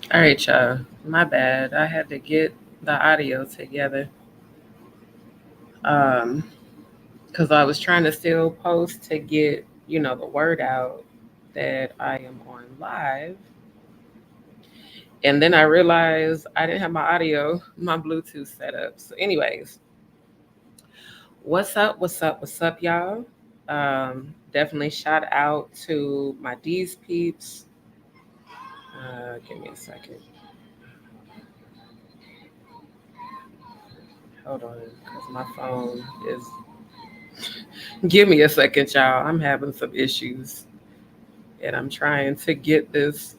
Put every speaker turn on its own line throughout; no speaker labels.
All right, y'all. My bad. I had to get the audio together. Um, because I was trying to still post to get, the word out that I am on live. And then I realized I didn't have my audio, my Bluetooth set up. So, anyways, what's up? What's up? What's up, y'all? Definitely shout out to my D's peeps. Give me a second. Hold on, because my phone is. Give me a second, y'all. I'm having some issues, and I'm trying to get this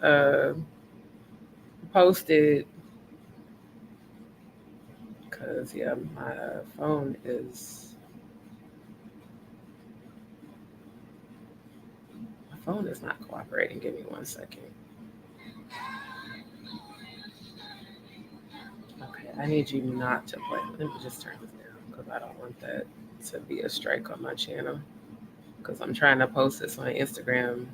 posted because yeah, my phone is not cooperating. Give me 1 second. Okay, I need you not to play. Let me just turn this down because I don't want that to be a strike on my channel. Because I'm trying to post this on Instagram.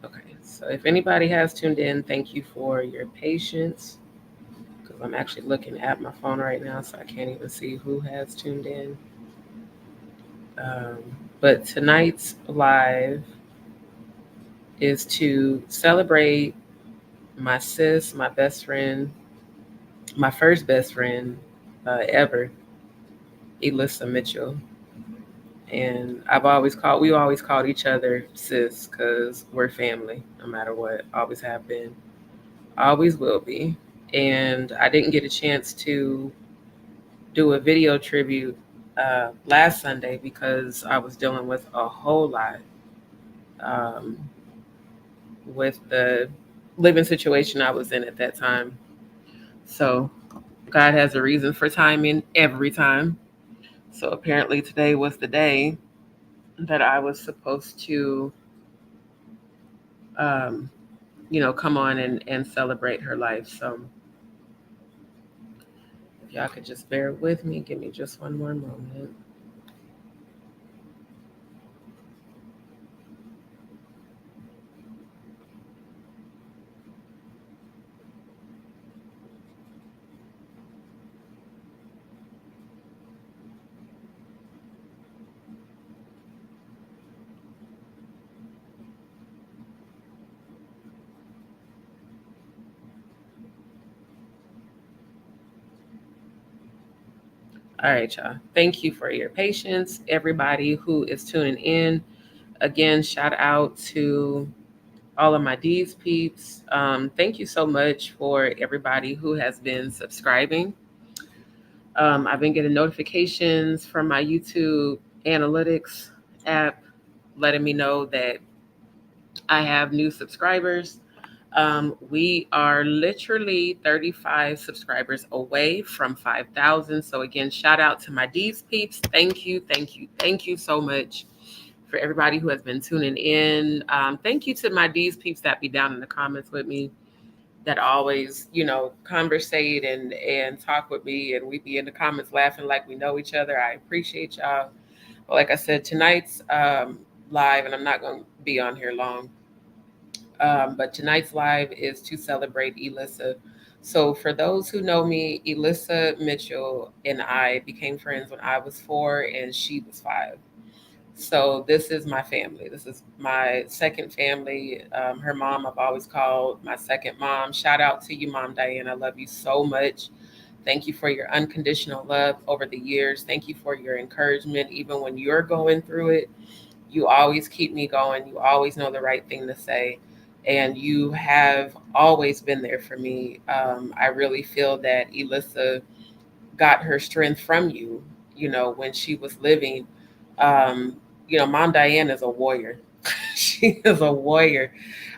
Okay, so if anybody has tuned in, thank you for your patience. Because I'm actually looking at my phone right now, so I can't even see who has tuned in. Um, but tonight's live is to celebrate my sis, my best friend, my first best friend ever, Elissa Mitchell. And we always called each other sis because we're family, no matter what. Always have been, always will be. And I didn't get a chance to do a video tribute last Sunday because I was dealing with a whole lot um, with the living situation I was in at that time. So God has a reason for timing every time. So apparently today was the day that I was supposed to, um, come on and celebrate her life. So if y'all could just bear with me, give me just one more moment. All right, y'all. Thank you for your patience. Everybody who is tuning in, again, shout out to all of my D's peeps. Thank you so much for everybody who has been subscribing. I've been getting notifications from my YouTube analytics app letting me know that I have new subscribers. We are literally 35 subscribers away from 5,000. So, again, shout out to my D's peeps. Thank you, thank you, thank you so much for everybody who has been tuning in. Thank you to my D's peeps that be down in the comments with me, that always, conversate and talk with me, and we be in the comments laughing like we know each other. I appreciate y'all. But like I said, tonight's live, and I'm not going to be on here long. But tonight's live is to celebrate Elissa. So, for those who know me, Elissa Mitchell and I became friends when I was 4 and she was 5. So, this is my family. This is my second family. Her mom, I've always called my second mom. Shout out to you, Mom Diane. I love you so much. Thank you for your unconditional love over the years. Thank you for your encouragement, even when you're going through it. You always keep me going. You always know the right thing to say. And you have always been there for me. I really feel that Elissa got her strength from you, when she was living. Um, Mom Diane is a warrior. She is a warrior.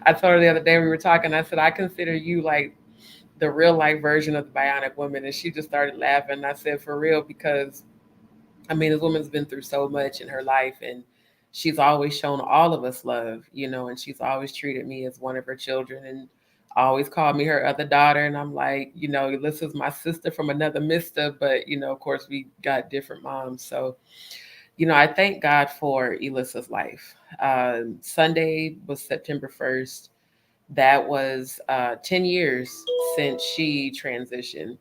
I told her the other day we were talking, I said, I consider you like the real life version of the bionic woman. And she just started laughing. I said, for real, because I mean, this woman's been through so much in her life, and she's always shown all of us love, and she's always treated me as one of her children, and always called me her other daughter. And I'm like, this is my sister from another mister. But, of course, we got different moms. So, I thank God for Elissa's life. Sunday was September 1st. That was 10 years since she transitioned.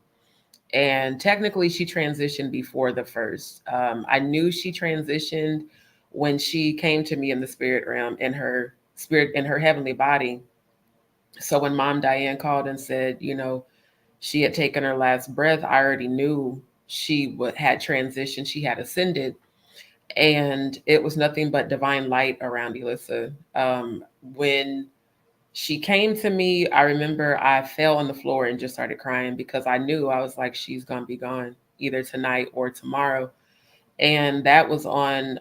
And technically, she transitioned before the first. I knew she transitioned when she came to me in the spirit realm, in her spirit, in her heavenly body. So when Mom Diane called and said, she had taken her last breath, I already knew she had transitioned. She had ascended, and it was nothing but divine light around Elissa. When she came to me, I remember I fell on the floor and just started crying because I knew, I was like, she's gonna be gone either tonight or tomorrow. And that was on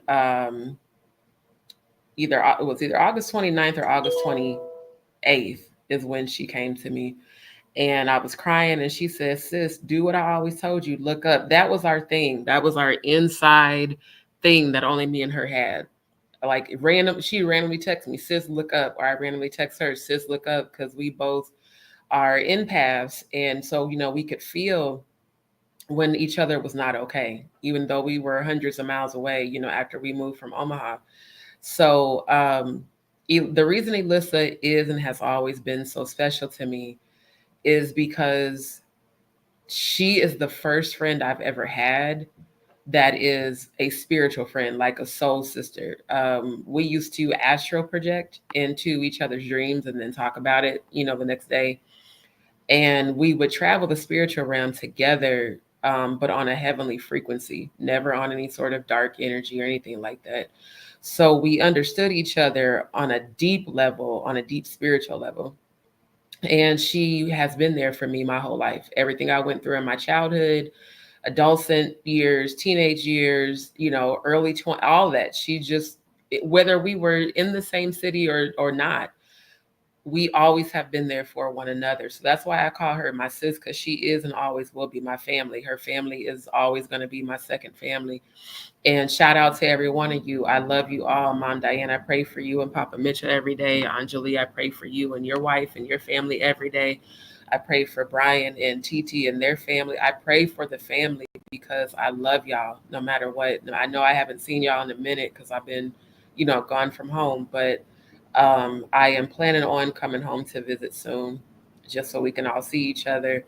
either August 29th or August 28th is when she came to me. And I was crying, and she said, "Sis, do what I always told you. Look up." That was our thing. That was our inside thing that only me and her had. Like she randomly texted me, "Sis, look up," or I randomly text her, "Sis, look up," because we both are empaths, and so we could feel when each other was not okay, even though we were hundreds of miles away. After we moved from Omaha, so the reason Elissa is and has always been so special to me is because she is the first friend I've ever had that is a spiritual friend, like a soul sister. We used to astral project into each other's dreams and then talk about it, the next day. And we would travel the spiritual realm together, but on a heavenly frequency, never on any sort of dark energy or anything like that. So we understood each other on a deep level, on a deep spiritual level. And she has been there for me my whole life. Everything I went through in my childhood, adolescent years, teenage years, early 20, all that. She just, whether we were in the same city or not, we always have been there for one another. So that's why I call her my sis, because she is and always will be my family. Her family is always going to be my second family. And shout out to every one of you. I love you all. Mom Diane, I pray for you and Papa Mitchell every day. Anjali, I pray for you and your wife and your family every day. I pray for Brian and Titi and their family. I pray for the family because I love y'all no matter what. I know I haven't seen y'all in a minute because I've been, gone from home, but I am planning on coming home to visit soon just so we can all see each other.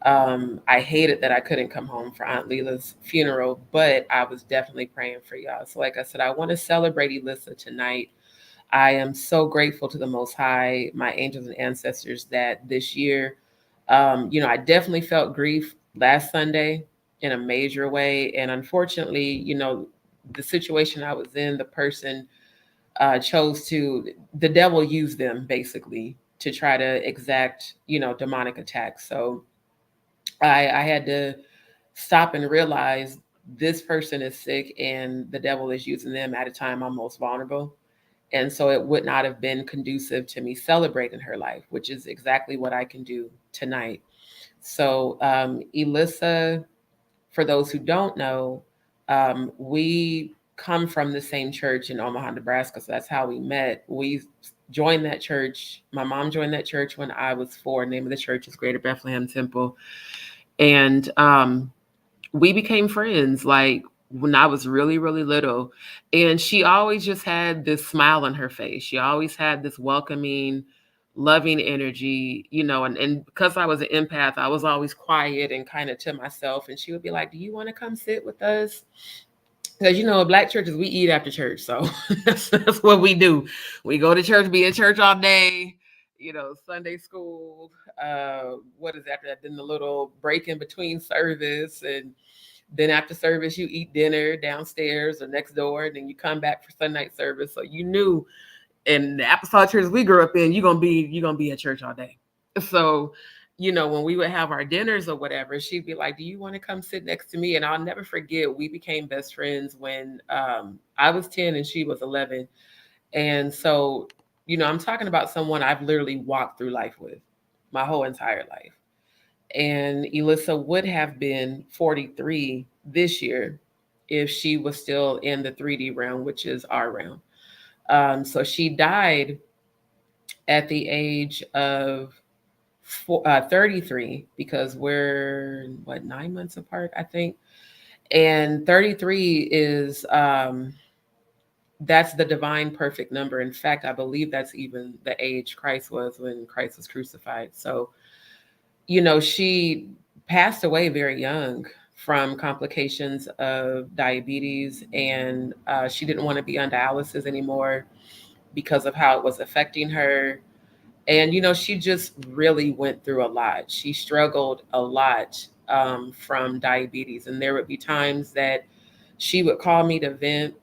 I hated that I couldn't come home for Aunt Leela's funeral, but I was definitely praying for y'all. So, like I said, I want to celebrate Elissa tonight. I am so grateful to the Most High, my angels and ancestors, that this year, I definitely felt grief last Sunday in a major way. And unfortunately, the situation I was in, the person chose to, the devil used them basically to try to exact, demonic attacks. So I had to stop and realize this person is sick and the devil is using them at a time I'm most vulnerable. And so it would not have been conducive to me celebrating her life, which is exactly what I can do tonight. So, Elissa, for those who don't know, we come from the same church in Omaha, Nebraska. So that's how we met. We joined that church. My mom joined that church when I was 4. The name of the church is Greater Bethlehem Temple. And we became friends like when I was really, really little. And she always just had this smile on her face. She always had this welcoming, loving energy, and because I was an empath, I was always quiet and kind of to myself. And she would be like, "Do you want to come sit with us?" Because Black churches, we eat after church. So that's what we do. We go to church, be in church all day, Sunday school. What is after that? Then the little break in between service, and then after service, you eat dinner downstairs or next door, and then you come back for Sunday night service. So you knew in the apostolic churches we grew up in, you're gonna be at church all day. So, when we would have our dinners or whatever, she'd be like, "Do you want to come sit next to me?" And I'll never forget, we became best friends when I was 10 and she was 11. And so, I'm talking about someone I've literally walked through life with my whole entire life. And Elissa would have been 43 this year if she was still in the 3D realm, which is our realm. So she died at the age of 33, because we're what, 9 months apart, I think. And 33 is that's the divine perfect number. In fact, I believe that's even the age Christ was when Christ was crucified. So, she passed away very young from complications of diabetes, and she didn't want to be on dialysis anymore because of how it was affecting her. And she just really went through a lot. She struggled a lot from diabetes, and there would be times that she would call me to vent.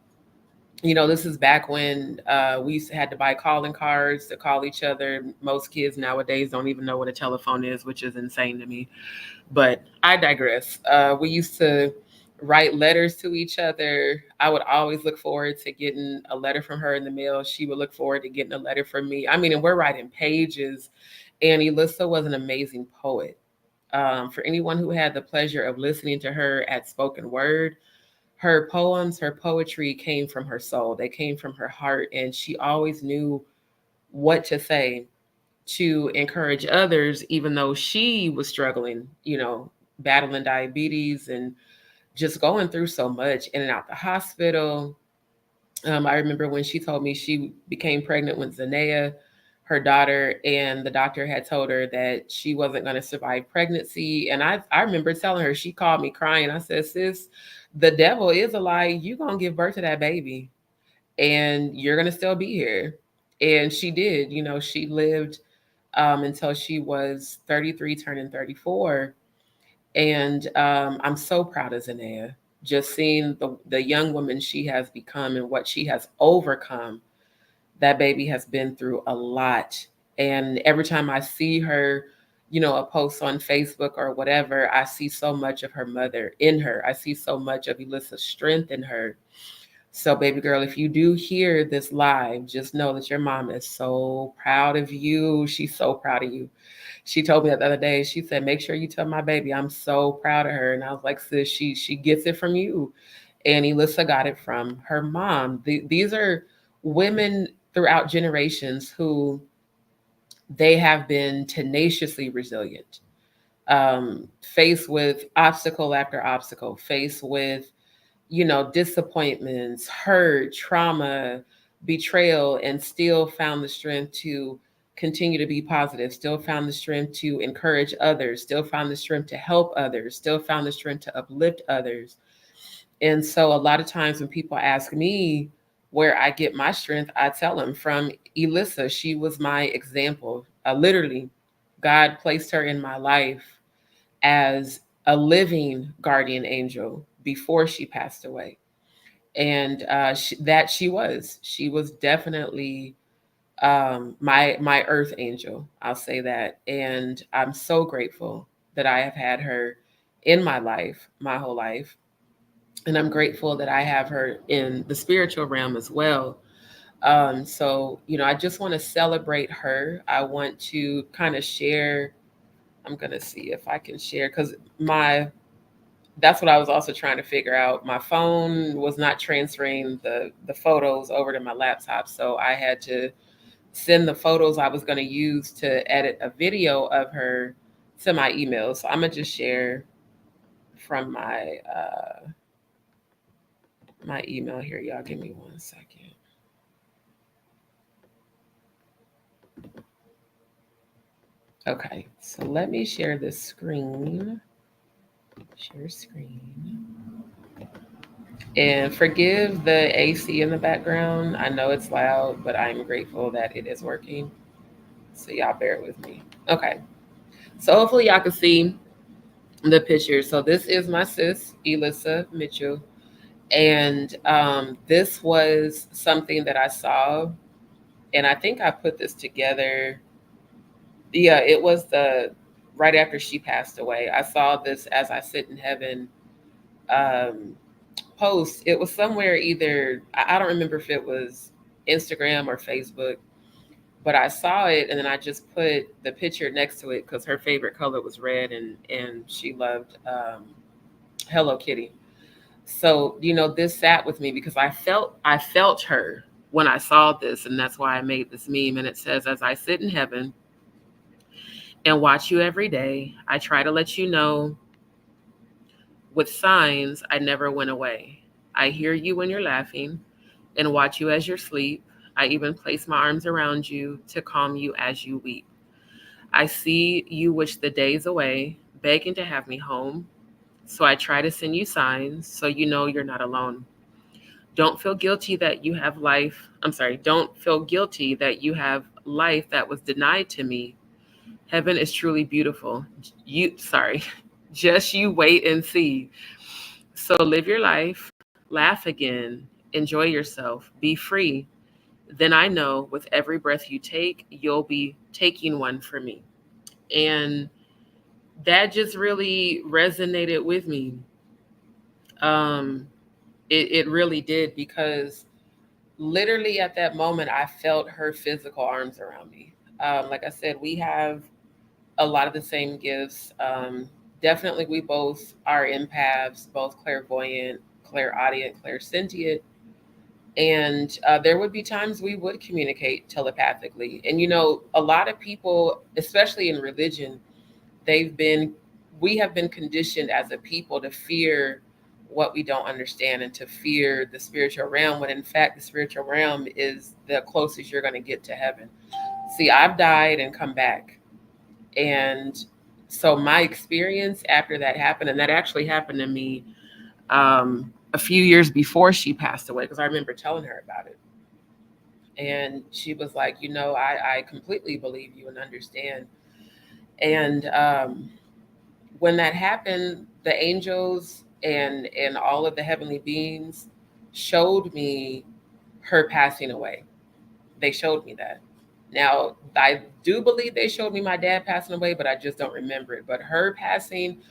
This is back when we had to buy calling cards to call each other. Most kids nowadays don't even know what a telephone is, which is insane to me. But I digress. We used to write letters to each other. I would always look forward to getting a letter from her in the mail. She would look forward to getting a letter from me. I mean, and we're writing pages. And Elissa was an amazing poet. For anyone who had the pleasure of listening to her at spoken word, her poems, her poetry came from her soul. They came from her heart, and she always knew what to say to encourage others, even though she was struggling, battling diabetes and just going through so much in and out the hospital. I remember when she told me she became pregnant with Zanea, her daughter, and the doctor had told her that she wasn't going to survive pregnancy. And I remember telling her, she called me crying. I said, sis, the devil is a lie. You're going to give birth to that baby and you're going to still be here. And she did. She lived until she was 33, turning 34. And I'm so proud of Zanea, just seeing the young woman she has become and what she has overcome. That baby has been through a lot. And every time I see her, a post on Facebook or whatever, I see so much of her mother in her. I see so much of Elissa's strength in her. So, baby girl, if you do hear this live, just know that your mom is so proud of you. She's so proud of you. She told me that the other day. She said, "Make sure you tell my baby I'm so proud of her." And I was like, "Sis, she gets it from you." And Elissa got it from her mom. These are women throughout generations who they have been tenaciously resilient, faced with obstacle after obstacle, faced with disappointments, hurt, trauma, betrayal, and still found the strength to continue to be positive, still found the strength to encourage others, still found the strength to help others, still found the strength to uplift others. And so a lot of times when people ask me where I get my strength, I tell them from Elissa. She was my example. Literally, God placed her in my life as a living guardian angel before she passed away. And she was definitely my earth angel. I'll say that. And I'm so grateful that I have had her in my life, my whole life. And I'm grateful that I have her in the spiritual realm as well. So, I just want to celebrate her. I want to kind of share. I'm going to see if I can share because that's what I was also trying to figure out. My phone was not transferring the photos over to my laptop, so I had to send the photos I was going to use to edit a video of her to my email. So I'm gonna just share from my email here. Y'all give me 1 second. Okay, so let me share this screen. Share screen. And forgive the AC in the background. I know it's loud, but I'm grateful that it is working. So y'all bear with me. Okay. So hopefully y'all can see the picture. So this is my sis, Elissa Mitchell. And this was something that I saw. And I think I put this together. Yeah, it was the right after she passed away. I saw this as I sit in heaven um, post. It was somewhere either, I don't remember if it was Instagram or Facebook, but I saw it and then I just put the picture next to it because her favorite color was red and she loved Hello Kitty. So this sat with me because I felt her when I saw this, and that's why I made this meme. And it says, "As I sit in heaven and watch you every day. I try to let you know with signs I never went away. I hear you when you're laughing and watch you as you sleep. I even place my arms around you to calm you as you weep. I see you wish the days away, begging to have me home. So I try to send you signs so you know you're not alone. Don't feel guilty that you have life. I'm sorry, don't feel guilty that you have life that was denied to me. Heaven is truly beautiful. Just you wait and see. So live your life, laugh again, enjoy yourself, be free. Then I know with every breath you take, you'll be taking one for me. And that just really resonated with me. Um, it really did because literally at that moment, I felt her physical arms around me. Like I said, we have a lot of the same gifts. Definitely, we both are empaths, both clairvoyant, clairaudient, clairsentient. And there would be times we would communicate telepathically. And, a lot of people, especially in religion, they've been, we have been conditioned as a people to fear what we don't understand and to fear the spiritual realm, when in fact, the spiritual realm is the closest you're going to get to heaven. See, I've died and come back. And so my experience after that happened, and that actually happened to me a few years before she passed away, because I remember telling her about it. And she was like, I completely believe you and understand. And when that happened, the angels and all of the heavenly beings showed me her passing away. They showed me that. Now, I do believe they showed me my dad passing away, but I just don't remember it. But her passing,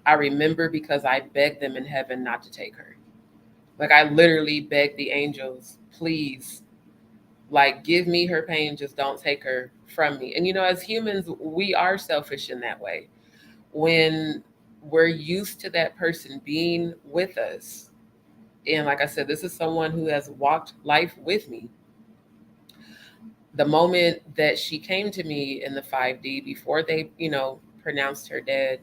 I remember because I begged them in heaven not to take her. Like, I literally begged the angels, please, like, give me her pain, just don't take her from me. And, as humans, we are selfish in that way. When we're used to that person being with us, and like I said, this is someone who has walked life with me. The moment that she came to me in the 5D before they, pronounced her dead,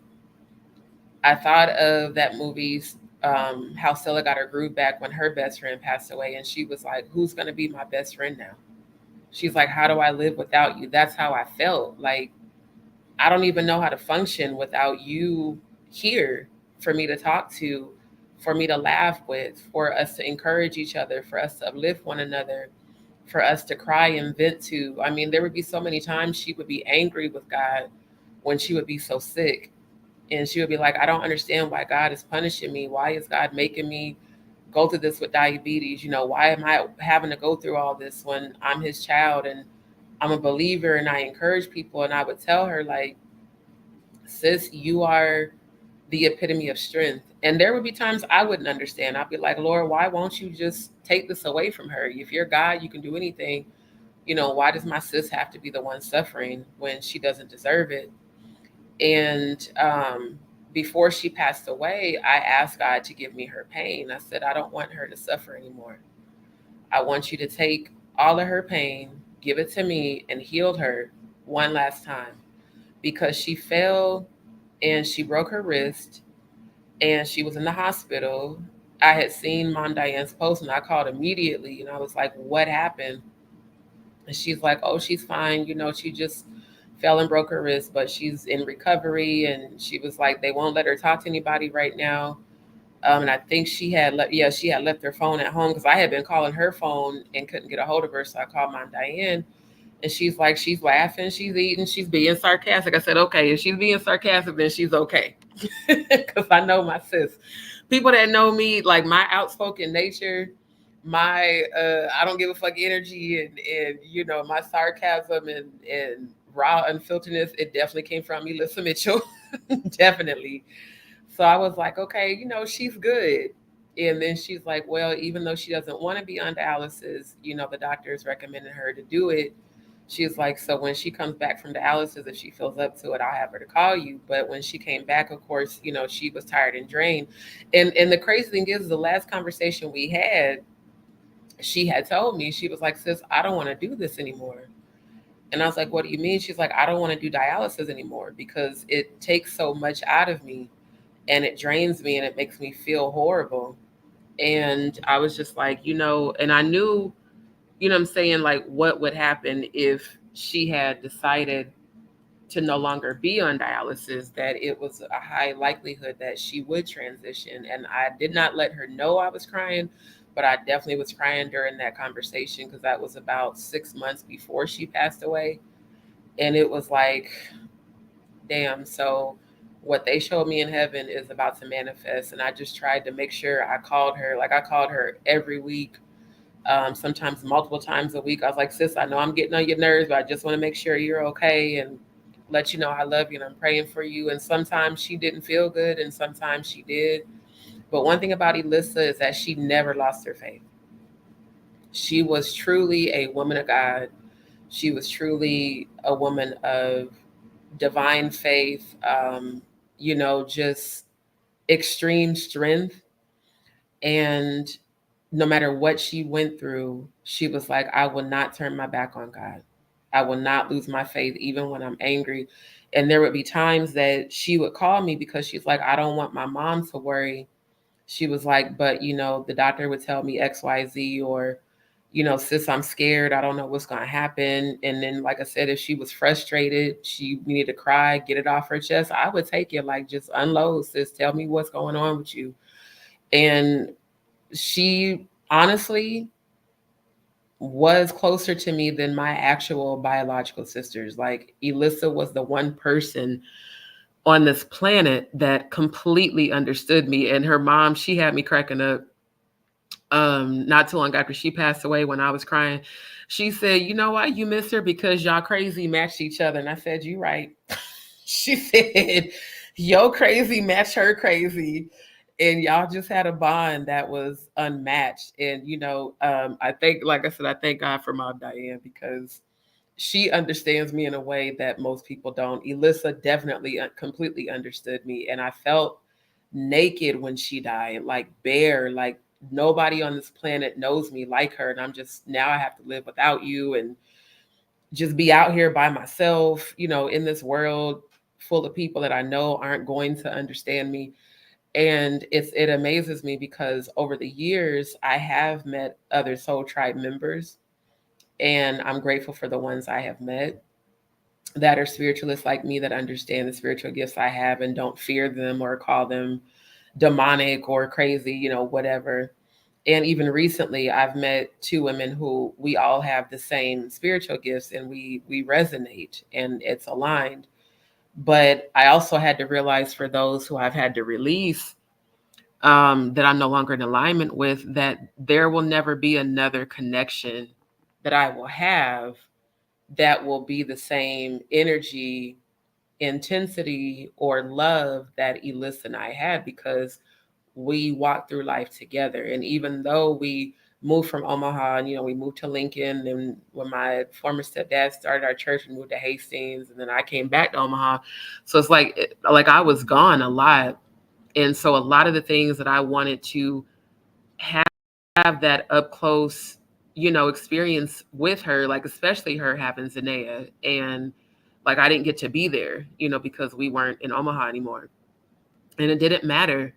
I thought of that movie, How Stella Got Her Groove Back, when her best friend passed away. And she was like, who's going to be my best friend now? She's like, how do I live without you? That's how I felt. Like, I don't even know how to function without you here for me to talk to, for me to laugh with, for us to encourage each other, for us to uplift one another, for us to cry and vent to. I mean, there would be so many times she would be angry with God when she would be so sick. And she would be like, I don't understand why God is punishing me. Why is God making me go through this with diabetes? Why am I having to go through all this when I'm his child and I'm a believer and I encourage people? And I would tell her, like, sis, you are the epitome of strength. And there would be times I wouldn't understand. I'd be like, Lord, why won't you just take this away from her? If you're God, you can do anything. Why does my sis have to be the one suffering when she doesn't deserve it? And before she passed away, I asked God to give me her pain. I said, I don't want her to suffer anymore. I want you to take all of her pain, give it to me, and heal her one last time, because she fell and she broke her wrist and she was in the hospital. I had seen Mom Diane's post and I called immediately and I was like, what happened? And she's like, oh, she's fine. She just fell and broke her wrist, but she's in recovery. And she was like, they won't let her talk to anybody right now. And I think she had left her phone at home because I had been calling her phone and couldn't get a hold of her. So I called Mom Diane. And she's like, she's laughing, she's eating, she's being sarcastic. I said, okay, if she's being sarcastic, then she's okay. Because I know my sis. People that know me, like my outspoken nature, my I don't give a fuck energy and my sarcasm and raw unfilteredness, it definitely came from Melissa Mitchell. Definitely. So I was like, okay, she's good. And then she's like, well, even though she doesn't want to be on dialysis, the doctor is recommending her to do it. She's like, so when she comes back from dialysis, if she feels up to it, I'll have her to call you. But when she came back, of course, she was tired and drained. And the crazy thing is, the last conversation we had, she had told me, she was like, sis, I don't want to do this anymore. And I was like, what do you mean? She's like, I don't want to do dialysis anymore because it takes so much out of me and it drains me and it makes me feel horrible. And I was just like, and I knew, what I'm saying, like what would happen if she had decided to no longer be on dialysis, that it was a high likelihood that she would transition. And I did not let her know I was crying, but I definitely was crying during that conversation because that was about 6 months before she passed away. And it was like, damn, so what they showed me in heaven is about to manifest. And I just tried to make sure I called her. Like I called her every week, sometimes multiple times a week. I was like, sis, I know I'm getting on your nerves, but I just want to make sure you're okay and let you know I love you and I'm praying for you. And sometimes she didn't feel good and sometimes she did. But one thing about Elissa is that she never lost her faith. She was truly a woman of God. She was truly a woman of divine faith, just extreme strength. And no matter what she went through, she was like, I will not turn my back on God. I will not lose my faith, even when I'm angry. And there would be times that she would call me because she's like, I don't want my mom to worry. She was like, but the doctor would tell me XYZ, or, sis, I'm scared. I don't know what's going to happen. And then, like I said, if she was frustrated, she needed to cry, get it off her chest, I would take it, like, just unload, sis. Tell me what's going on with you. And she honestly was closer to me than my actual biological sisters. Like Elissa was the one person on this planet that completely understood me. And her mom, she had me cracking up. Not too long after she passed away, when I was crying, she said, you know why you miss her? Because y'all crazy matched each other. And I said, you right. She said, yo crazy matched her crazy. And y'all just had a bond that was unmatched. And, I think, like I said, I thank God for Mom Diane because she understands me in a way that most people don't. Elissa definitely completely understood me. And I felt naked when she died, like bare, like nobody on this planet knows me like her. And I'm just, now I have to live without you and just be out here by myself, in this world full of people that I know aren't going to understand me. And it amazes me because over the years I have met other Soul Tribe members, and I'm grateful for the ones I have met that are spiritualists like me, that understand the spiritual gifts I have and don't fear them or call them demonic or crazy, whatever. And even recently I've met two women who we all have the same spiritual gifts and we resonate and it's aligned. But I also had to realize, for those who I've had to release, that I'm no longer in alignment with, that there will never be another connection that I will have that will be the same energy, intensity, or love that Elissa and I had, because we walked through life together. And even though we moved from Omaha and, we moved to Lincoln, and when my former stepdad started our church, we moved to Hastings, and then I came back to Omaha. So it's like I was gone a lot. And so a lot of the things that I wanted to have that up close, experience with her, like especially her having Zanea, and like I didn't get to be there, because we weren't in Omaha anymore. And it didn't matter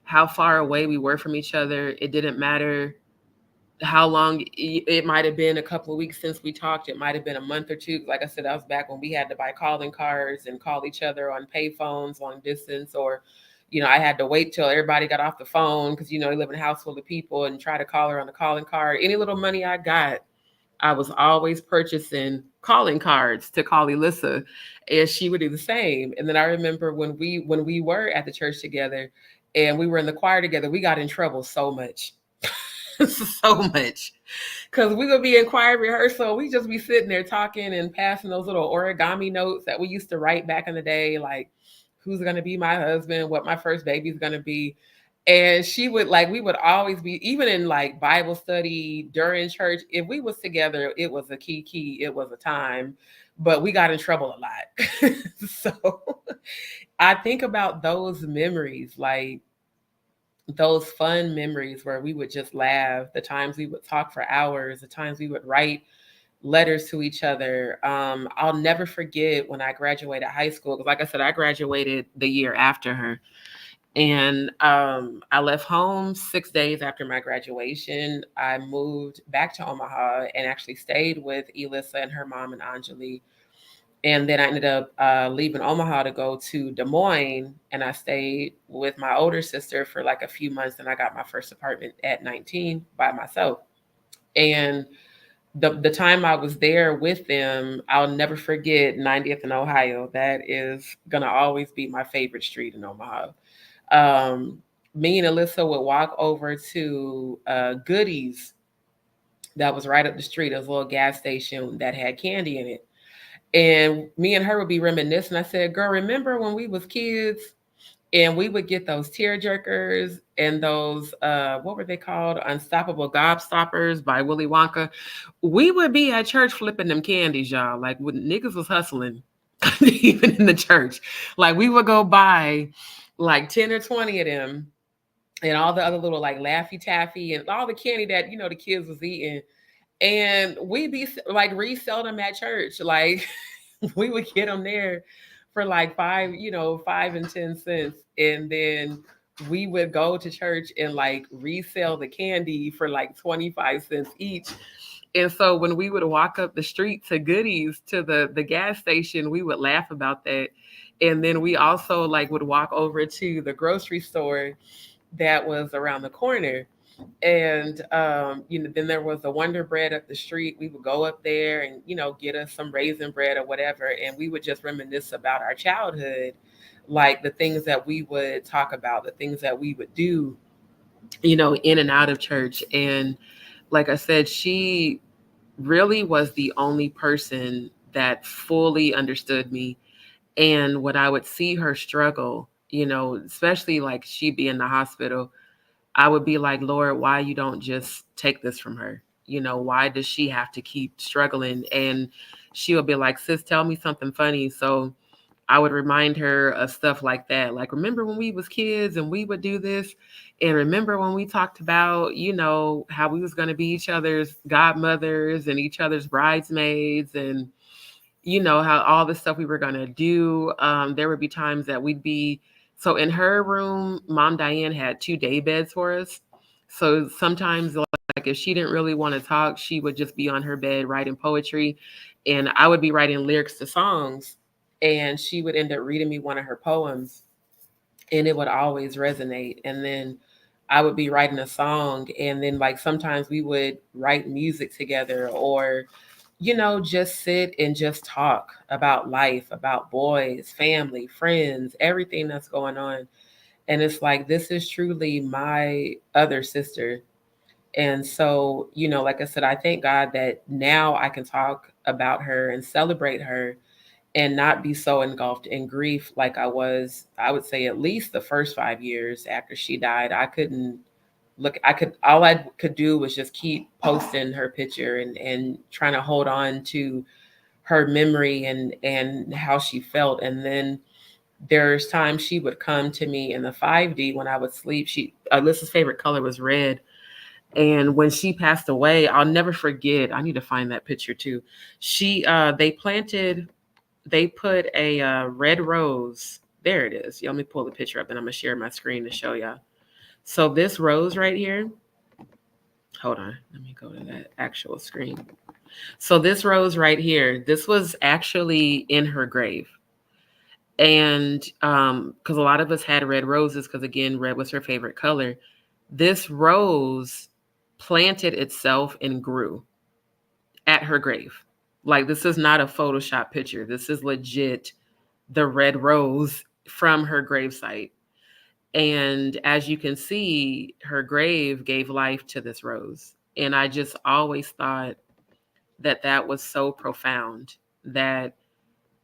how far away we were from each other. It didn't matter how long it might have been, a couple of weeks since we talked. It might have been a month or two. Like I said, that was back when we had to buy calling cards and call each other on pay phones long distance, or, I had to wait till everybody got off the phone because, I live in a house full of people, and try to call her on the calling card. Any little money I got, I was always purchasing calling cards to call Elissa, and she would do the same. And then I remember when we were at the church together and we were in the choir together, we got in trouble so much. So much, because we would be in choir rehearsal, we just be sitting there talking and passing those little origami notes that we used to write back in the day, like who's going to be my husband, what my first baby's going to be. And she would, like, we would always be, even in like Bible study during church, if we was together, it was a key, it was a time, but we got in trouble a lot. So I think about those memories, like those fun memories where we would just laugh, the times we would talk for hours, the times we would write letters to each other. I'll never forget when I graduated high school, because like I said, I graduated the year after her. And I left home 6 days after my graduation. I moved back to Omaha and actually stayed with Elissa and her mom and Anjali. And then I ended up leaving Omaha to go to Des Moines, and I stayed with my older sister for like a few months. And I got my first apartment at 19 by myself. And the time I was there with them, I'll never forget 90th in Ohio. That is gonna always be my favorite street in Omaha. Um, Me and Alyssa would walk over to Goodies that was right up the street. It was a little gas station that had candy in it. And me and her would be reminiscing. I said, girl, remember when we was kids and we would get those tear jerkers and those what were they called? Unstoppable Gobstoppers by Willy Wonka. We would be at church flipping them candies, y'all. Like when niggas was hustling, even in the church. Like we would go buy like 10 or 20 of them and all the other little like Laffy Taffy and all the candy that, the kids was eating. And we'd be like resell them at church. Like we would get them there for like 5 and 10 cents. And then we would go to church and like resell the candy for like 25 cents each. And so when we would walk up the street to Goodies to the gas station, we would laugh about that. And then we also like would walk over to the grocery store that was around the corner. And then there was a Wonder Bread up the street. We would go up there and get us some raisin bread or whatever, and we would just reminisce about our childhood, like the things that we would talk about, the things that we would do, in and out of church. And like I said, she really was the only person that fully understood me. And when I would see her struggle, especially like she be in the hospital, I would be like, Lord, why you don't just take this from her? Why does she have to keep struggling? And she would be like, sis, tell me something funny. So I would remind her of stuff like that. Like, remember when we was kids and we would do this? And remember when we talked about, how we was going to be each other's godmothers and each other's bridesmaids, and how all the stuff we were going to do. There would be times that we'd be, so in her room, Mom Diane had 2 day beds for us. So sometimes, like if she didn't really want to talk, she would just be on her bed writing poetry. And I would be writing lyrics to songs. And she would end up reading me one of her poems. And it would always resonate. And then I would be writing a song. And then, like, sometimes we would write music together, or just sit and just talk about life, about boys, family, friends, everything that's going on. And it's like, this is truly my other sister. And so, like I said, I thank God that now I can talk about her and celebrate her and not be so engulfed in grief like I was, I would say, at least the first 5 years after she died. All I could do was just keep posting her picture and trying to hold on to her memory and how she felt. And then there's times she would come to me in the 5D when I would sleep. Alyssa's favorite color was red. And when she passed away, I'll never forget. I need to find that picture too. She they put a red rose. There it is. Yeah, let me pull the picture up and I'm gonna share my screen to show y'all. So this rose right here, hold on, let me go to that actual screen. So this rose right here, this was actually in her grave. And because a lot of us had red roses, because again, red was her favorite color. This rose planted itself and grew at her grave. Like, this is not a Photoshop picture. This is legit the red rose from her gravesite. And as you can see, her grave gave life to this rose. And I just always thought that that was so profound, that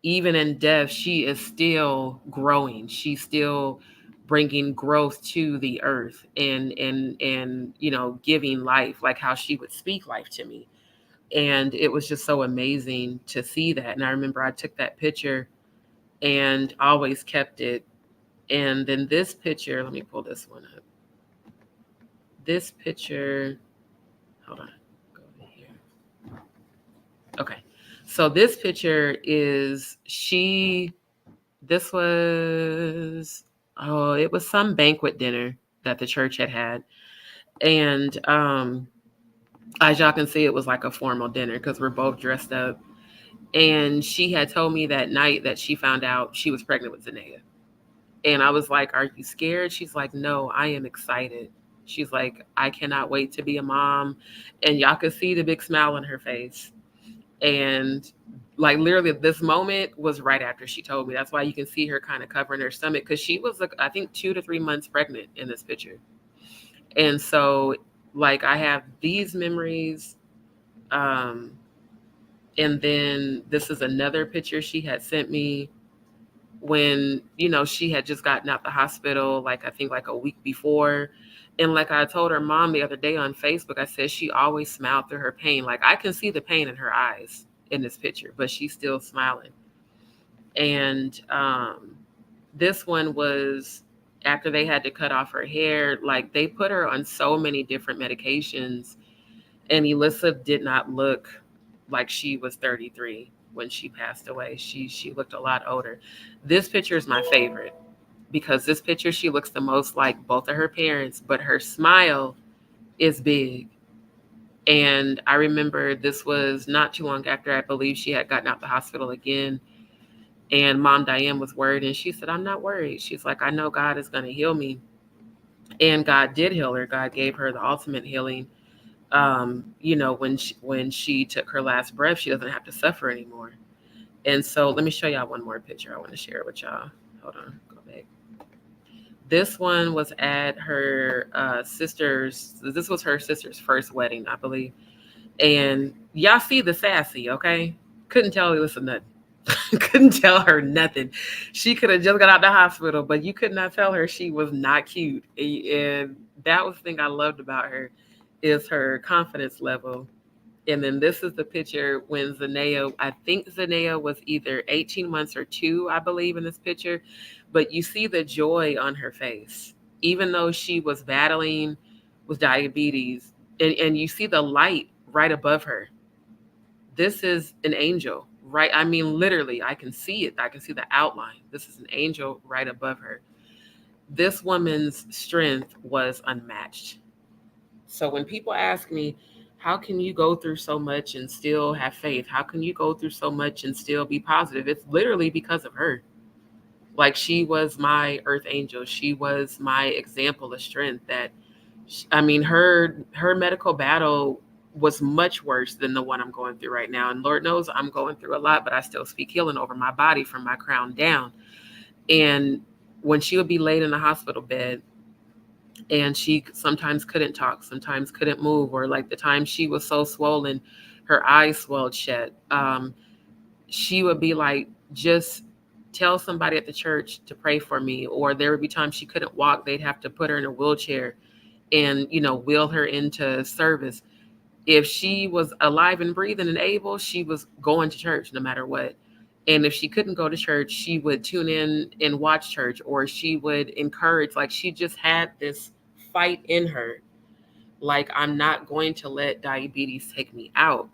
even in death, she is still growing. She's still bringing growth to the earth and giving life, like how she would speak life to me. And it was just so amazing to see that. And I remember I took that picture and always kept it. And then this picture, let me pull this one up. This picture, hold on, go over here. So this picture is this was, oh, it was some banquet dinner that the church had had. And as y'all can see, it was like a formal dinner because we're both dressed up. And she had told me that night that she found out she was pregnant with Zanea. And I was like, "Are you scared?" She's like, "No, I am excited." She's like, "I cannot wait to be a mom." And y'all could see the big smile on her face. And like literally this moment was right after she told me. That's why you can see her kind of covering her stomach because she was like, I think 2 to 3 months pregnant in this picture. And so like I have these memories. Um, and then this is another picture she had sent me when, she had just gotten out the hospital, like I think like a week before. And like I told her mom the other day on Facebook, I said she always smiled through her pain. Like I can see the pain in her eyes in this picture, but she's still smiling. And this one was after they had to cut off her hair. Like they put her on so many different medications, and Elissa did not look like she was 33 when she passed away. She looked a lot older. This picture is my favorite because this picture she looks the most like both of her parents, but her smile is big. And I remember this was not too long after I believe she had gotten out the hospital again. And Mom Diane was worried, and she said, "I'm not worried." She's like, "I know God is going to heal me." And God did heal her. God gave her the ultimate healing. When she took her last breath, she doesn't have to suffer anymore. And so let me show y'all one more picture I want to share with y'all. Hold on, go back. This one was at her sister's. This was her sister's first wedding, I believe. And y'all see the sassy, okay? Couldn't tell Alyssa nothing. Couldn't tell her nothing. She could have just got out the hospital, but you could not tell her she was not cute. And that was the thing I loved about her is her confidence level. And then this is the picture when Zanea, I think Zanea was either 18 months or 2, I believe, in this picture. But you see the joy on her face, even though she was battling with diabetes. And you see the light right above her. This is an angel, right? I mean, literally, I can see it. I can see the outline. This is an angel right above her. This woman's strength was unmatched. So when people ask me, how can you go through so much and still have faith? How can you go through so much and still be positive? It's literally because of her. Like she was my earth angel. She was my example of strength that I mean her medical battle was much worse than the one I'm going through right now. And Lord knows I'm going through a lot, but I still speak healing over my body from my crown down. And when she would be laid in the hospital bed, and she sometimes couldn't talk, sometimes couldn't move, or like the time she was so swollen, her eyes swelled shut. She would be like, just tell somebody at the church to pray for me. Or there would be times she couldn't walk, they'd have to put her in a wheelchair and wheel her into service. If she was alive and breathing and able, she was going to church no matter what. And if she couldn't go to church, she would tune in and watch church, or she would encourage. Like she just had this fight in her. Like, I'm not going to let diabetes take me out.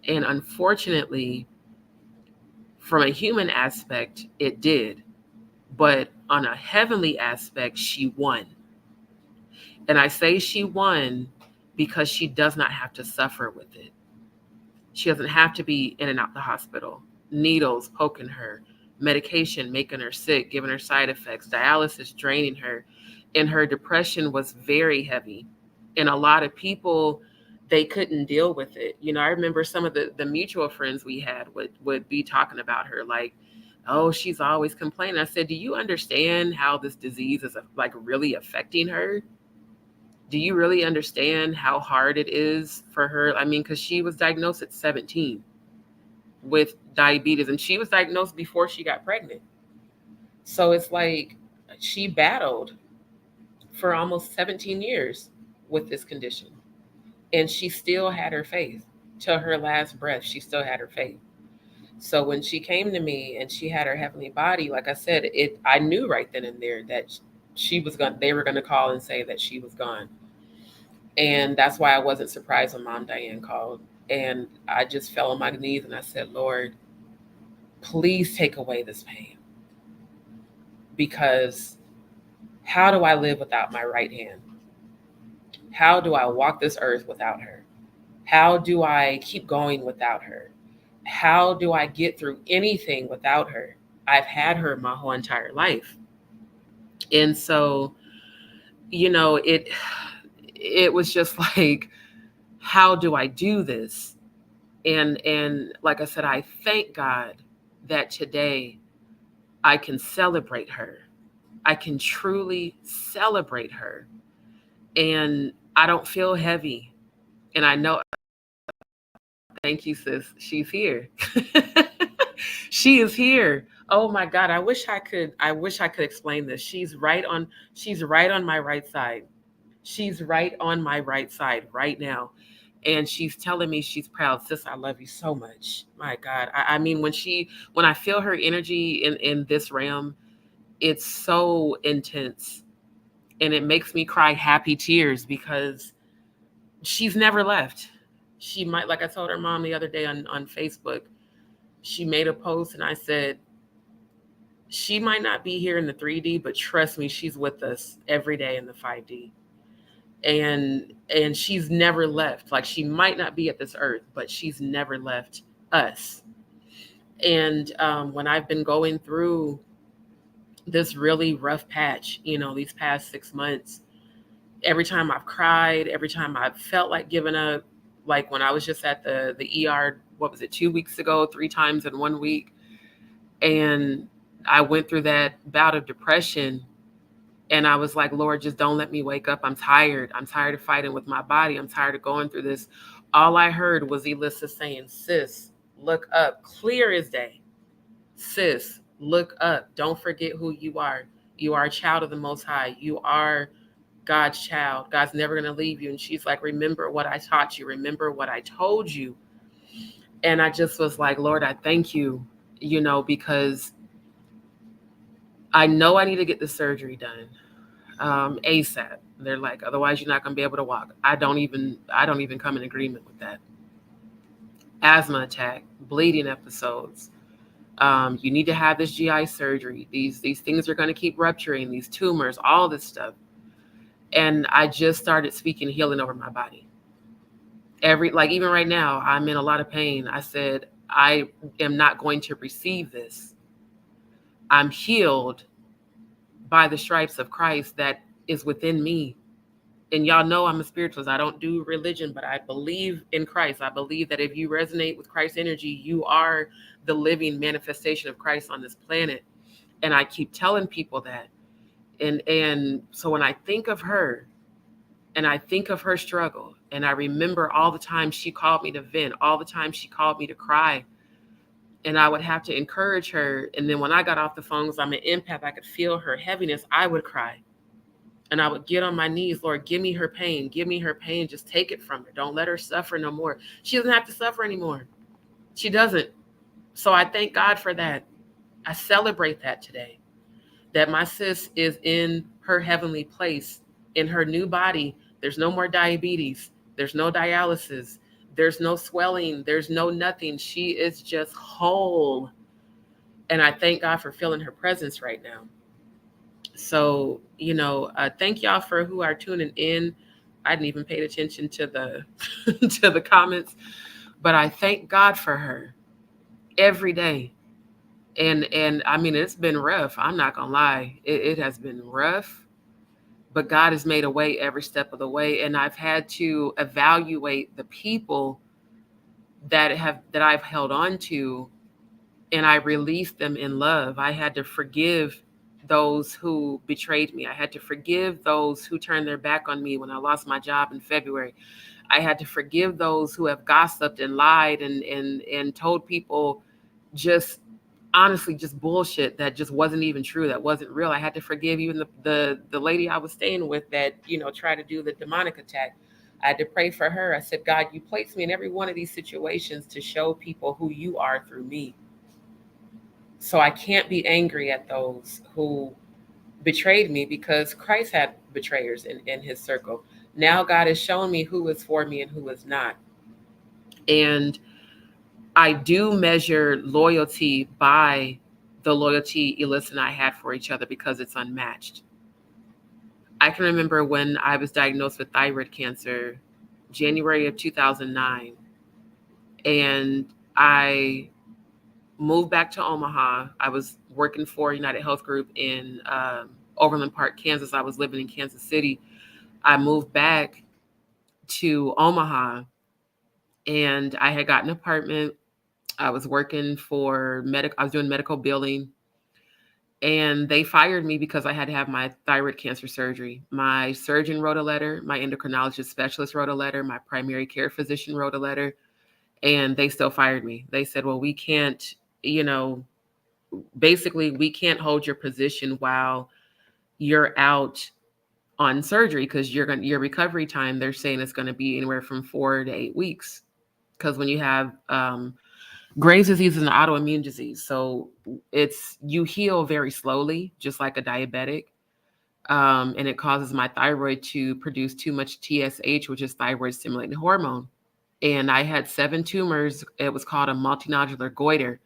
And unfortunately, from a human aspect, it did. But on a heavenly aspect, she won. And I say she won because she does not have to suffer with it. She doesn't have to be in and out the hospital, needles poking her, medication making her sick, giving her side effects, dialysis draining her. And her depression was very heavy. And a lot of people, they couldn't deal with it. I remember some of the mutual friends we had would be talking about her like, oh, she's always complaining. I said, do you understand how this disease is like really affecting her? Do you really understand how hard it is for her? I mean, because she was diagnosed at 17 with diabetes, and she was diagnosed before she got pregnant. So it's like she battled for almost 17 years with this condition, and she still had her faith. Till her last breath, she still had her faith. So when she came to me and she had her heavenly body, like I said, I knew right then and there that they were gonna call and say that she was gone. And that's why I wasn't surprised when Mom Diane called. And I just fell on my knees and I said, Lord, please take away this pain, because how do I live without my right hand? How do I walk this earth without her? How do I keep going without her? How do I get through anything without her? I've had her my whole entire life. And so, it was just like, how do I do this? And like I said, I thank God that today I can celebrate her. I can truly celebrate her. And I don't feel heavy. And I know, thank you, sis. She's here. She is here. Oh my God. I wish I could explain this. She's right on my right side. She's right on my right side right now. And she's telling me she's proud. Sis, I love you so much. My God. I mean, when I feel her energy in this realm, it's so intense. And it makes me cry happy tears because she's never left. She might, like I told her mom the other day on Facebook, she made a post and I said, she might not be here in the 3D, but trust me, she's with us every day in the 5D. And she's never left. Like, she might not be at this earth, but she's never left us. And when I've been going through this really rough patch, these past 6 months, every time I've cried, every time I've felt like giving up, like when I was just at the ER, what was it, 2 weeks ago, 3 times in 1 week, and I went through that bout of depression. And I was like, Lord, just don't let me wake up. I'm tired. I'm tired of fighting with my body. I'm tired of going through this. All I heard was Elissa saying, sis, look up, clear as day. Sis, look up. Don't forget who you are. You are a child of the Most High. You are God's child. God's never going to leave you. And she's like, remember what I taught you. Remember what I told you. And I just was like, Lord, I thank you, because I know I need to get the surgery done ASAP. They're like, otherwise you're not going to be able to walk. I don't even come in agreement with that. Asthma attack, bleeding episodes. You need to have this GI surgery. These things are going to keep rupturing, these tumors, all this stuff. And I just started speaking healing over my body. Even right now, I'm in a lot of pain. I said, I am not going to receive this. I'm healed by the stripes of Christ that is within me. And y'all know I'm a spiritualist. I don't do religion, but I believe in Christ. I believe that if you resonate with Christ's energy, you are the living manifestation of Christ on this planet. And I keep telling people that. And so when I think of her and I think of her struggle, and I remember all the time she called me to vent, all the time she called me to cry, and I would have to encourage her. And then when I got off the phone, because I'm an empath, I could feel her heaviness, I would cry. And I would get on my knees, Lord, give me her pain. Give me her pain. Just take it from her. Don't let her suffer no more. She doesn't have to suffer anymore. She doesn't. So I thank God for that. I celebrate that today, that my sis is in her heavenly place, in her new body. There's no more diabetes. There's no dialysis. There's no swelling. There's no nothing. She is just whole. And I thank God for feeling her presence right now. So, thank y'all for who are tuning in. I didn't even pay attention to the to the comments, but I thank God for her every day. And I mean, it's been rough. I'm not gonna lie. It has been rough, but God has made a way every step of the way. And I've had to evaluate the people that I've held on to, and I released them in love. I had to forgive those who betrayed me. I had to forgive those who turned their back on me when I lost my job in February. I had to forgive those who have gossiped and lied and told people just honestly just bullshit that just wasn't even true, that wasn't real. I had to forgive even the lady I was staying with that, tried to do the demonic attack. I had to pray for her. I said, God, you placed me in every one of these situations to show people who you are through me. So I can't be angry at those who betrayed me, because Christ had betrayers in his circle. Now God has shown me who is for me and who is not. And I do measure loyalty by the loyalty Elissa and I had for each other because it's unmatched. I can remember when I was diagnosed with thyroid cancer, January of 2009, and I moved back to Omaha. I was working for United Health Group in Overland Park, Kansas. I was living in Kansas City. I moved back to Omaha and I had gotten an apartment. I was working for I was doing medical billing, and they fired me because I had to have my thyroid cancer surgery. My surgeon wrote a letter, my endocrinologist specialist wrote a letter, my primary care physician wrote a letter, and they still fired me. They said, well, we can't, you know, basically we can't hold your position while you're out on surgery because your recovery time, they're saying it's going to be anywhere from 4 to 8 weeks. Because when you have Graves' disease is an autoimmune disease, so you heal very slowly, just like a diabetic, and it causes my thyroid to produce too much TSH, which is thyroid stimulating hormone. And I had 7 tumors. It was called a multinodular goiter.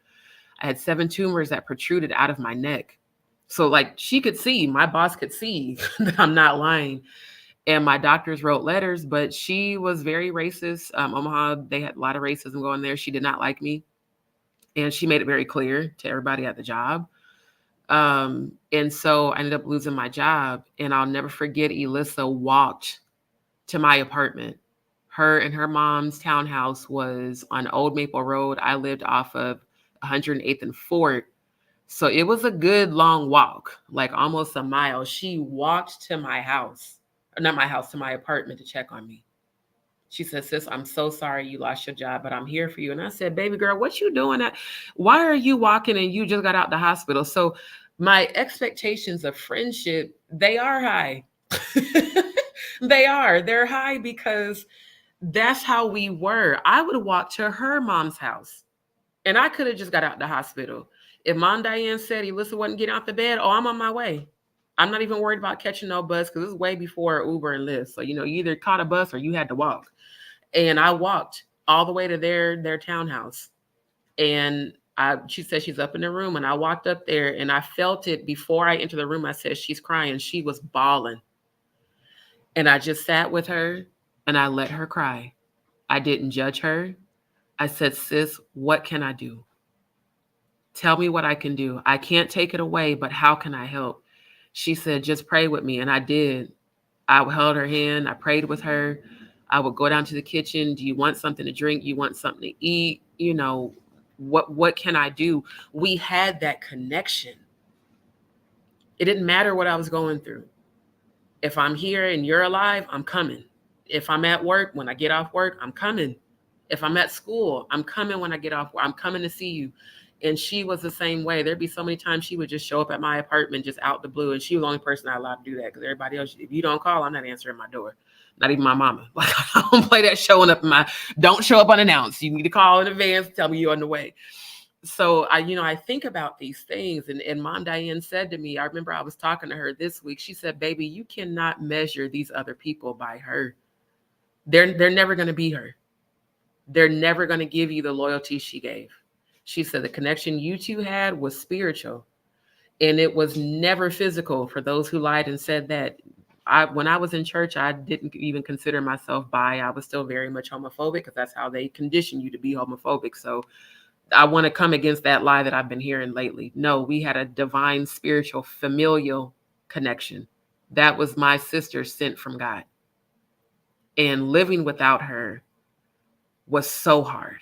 I had 7 tumors that protruded out of my neck. So like she could see, my boss could see that I'm not lying. And my doctors wrote letters, but she was very racist. Omaha, they had a lot of racism going there. She did not like me. And she made it very clear to everybody at the job. And so I ended up losing my job. And I'll never forget, Elissa walked to my apartment. Her and her mom's townhouse was on Old Maple Road. I lived off of 108th and Fort. So it was a good long walk, like almost a mile. She walked to my house, or not my house, to my apartment to check on me. She said, sis, I'm so sorry you lost your job, but I'm here for you. And I said, baby girl, what you doing? Why are you walking and you just got out the hospital? So my expectations of friendship, they are high. They're high because that's how we were. I would walk to her mom's house and I could have just got out the hospital. If Mom Diane said Elissa wasn't getting out the bed, oh, I'm on my way. I'm not even worried about catching no bus because it's way before Uber and Lyft. So, you either caught a bus or you had to walk. And I walked all the way to their townhouse. And she said she's up in the room. And I walked up there and I felt it before I entered the room. I said, she's crying. She was bawling. And I just sat with her and I let her cry. I didn't judge her. I said, sis, what can I do? Tell me what I can do. I can't take it away, but how can I help? She said, just pray with me. And I did. I held her hand. I prayed with her. I would go down to the kitchen. Do you want something to drink? You want something to eat? What can I do? We had that connection. It didn't matter what I was going through. If I'm here and you're alive, I'm coming. If I'm at work, when I get off work, I'm coming. If I'm at school, I'm coming when I get off work. I'm coming to see you. And she was the same way. There'd be so many times she would just show up at my apartment just out the blue. And she was the only person I allowed to do that because everybody else, if you don't call, I'm not answering my door. Not even my mama. Like, I don't play that showing up don't show up unannounced. You need to call in advance, tell me you're on the way. So I think about these things. And Mom Diane said to me, I remember I was talking to her this week. She said, baby, you cannot measure these other people by her. They're never going to be her. They're never going to give you the loyalty she gave. She said the connection you two had was spiritual and it was never physical. For those who lied and said that, when I was in church, I didn't even consider myself bi. I was still very much homophobic because that's how they condition you to be homophobic. So I want to come against that lie that I've been hearing lately. No, we had a divine, spiritual, familial connection. That was my sister sent from God. And living without her was so hard.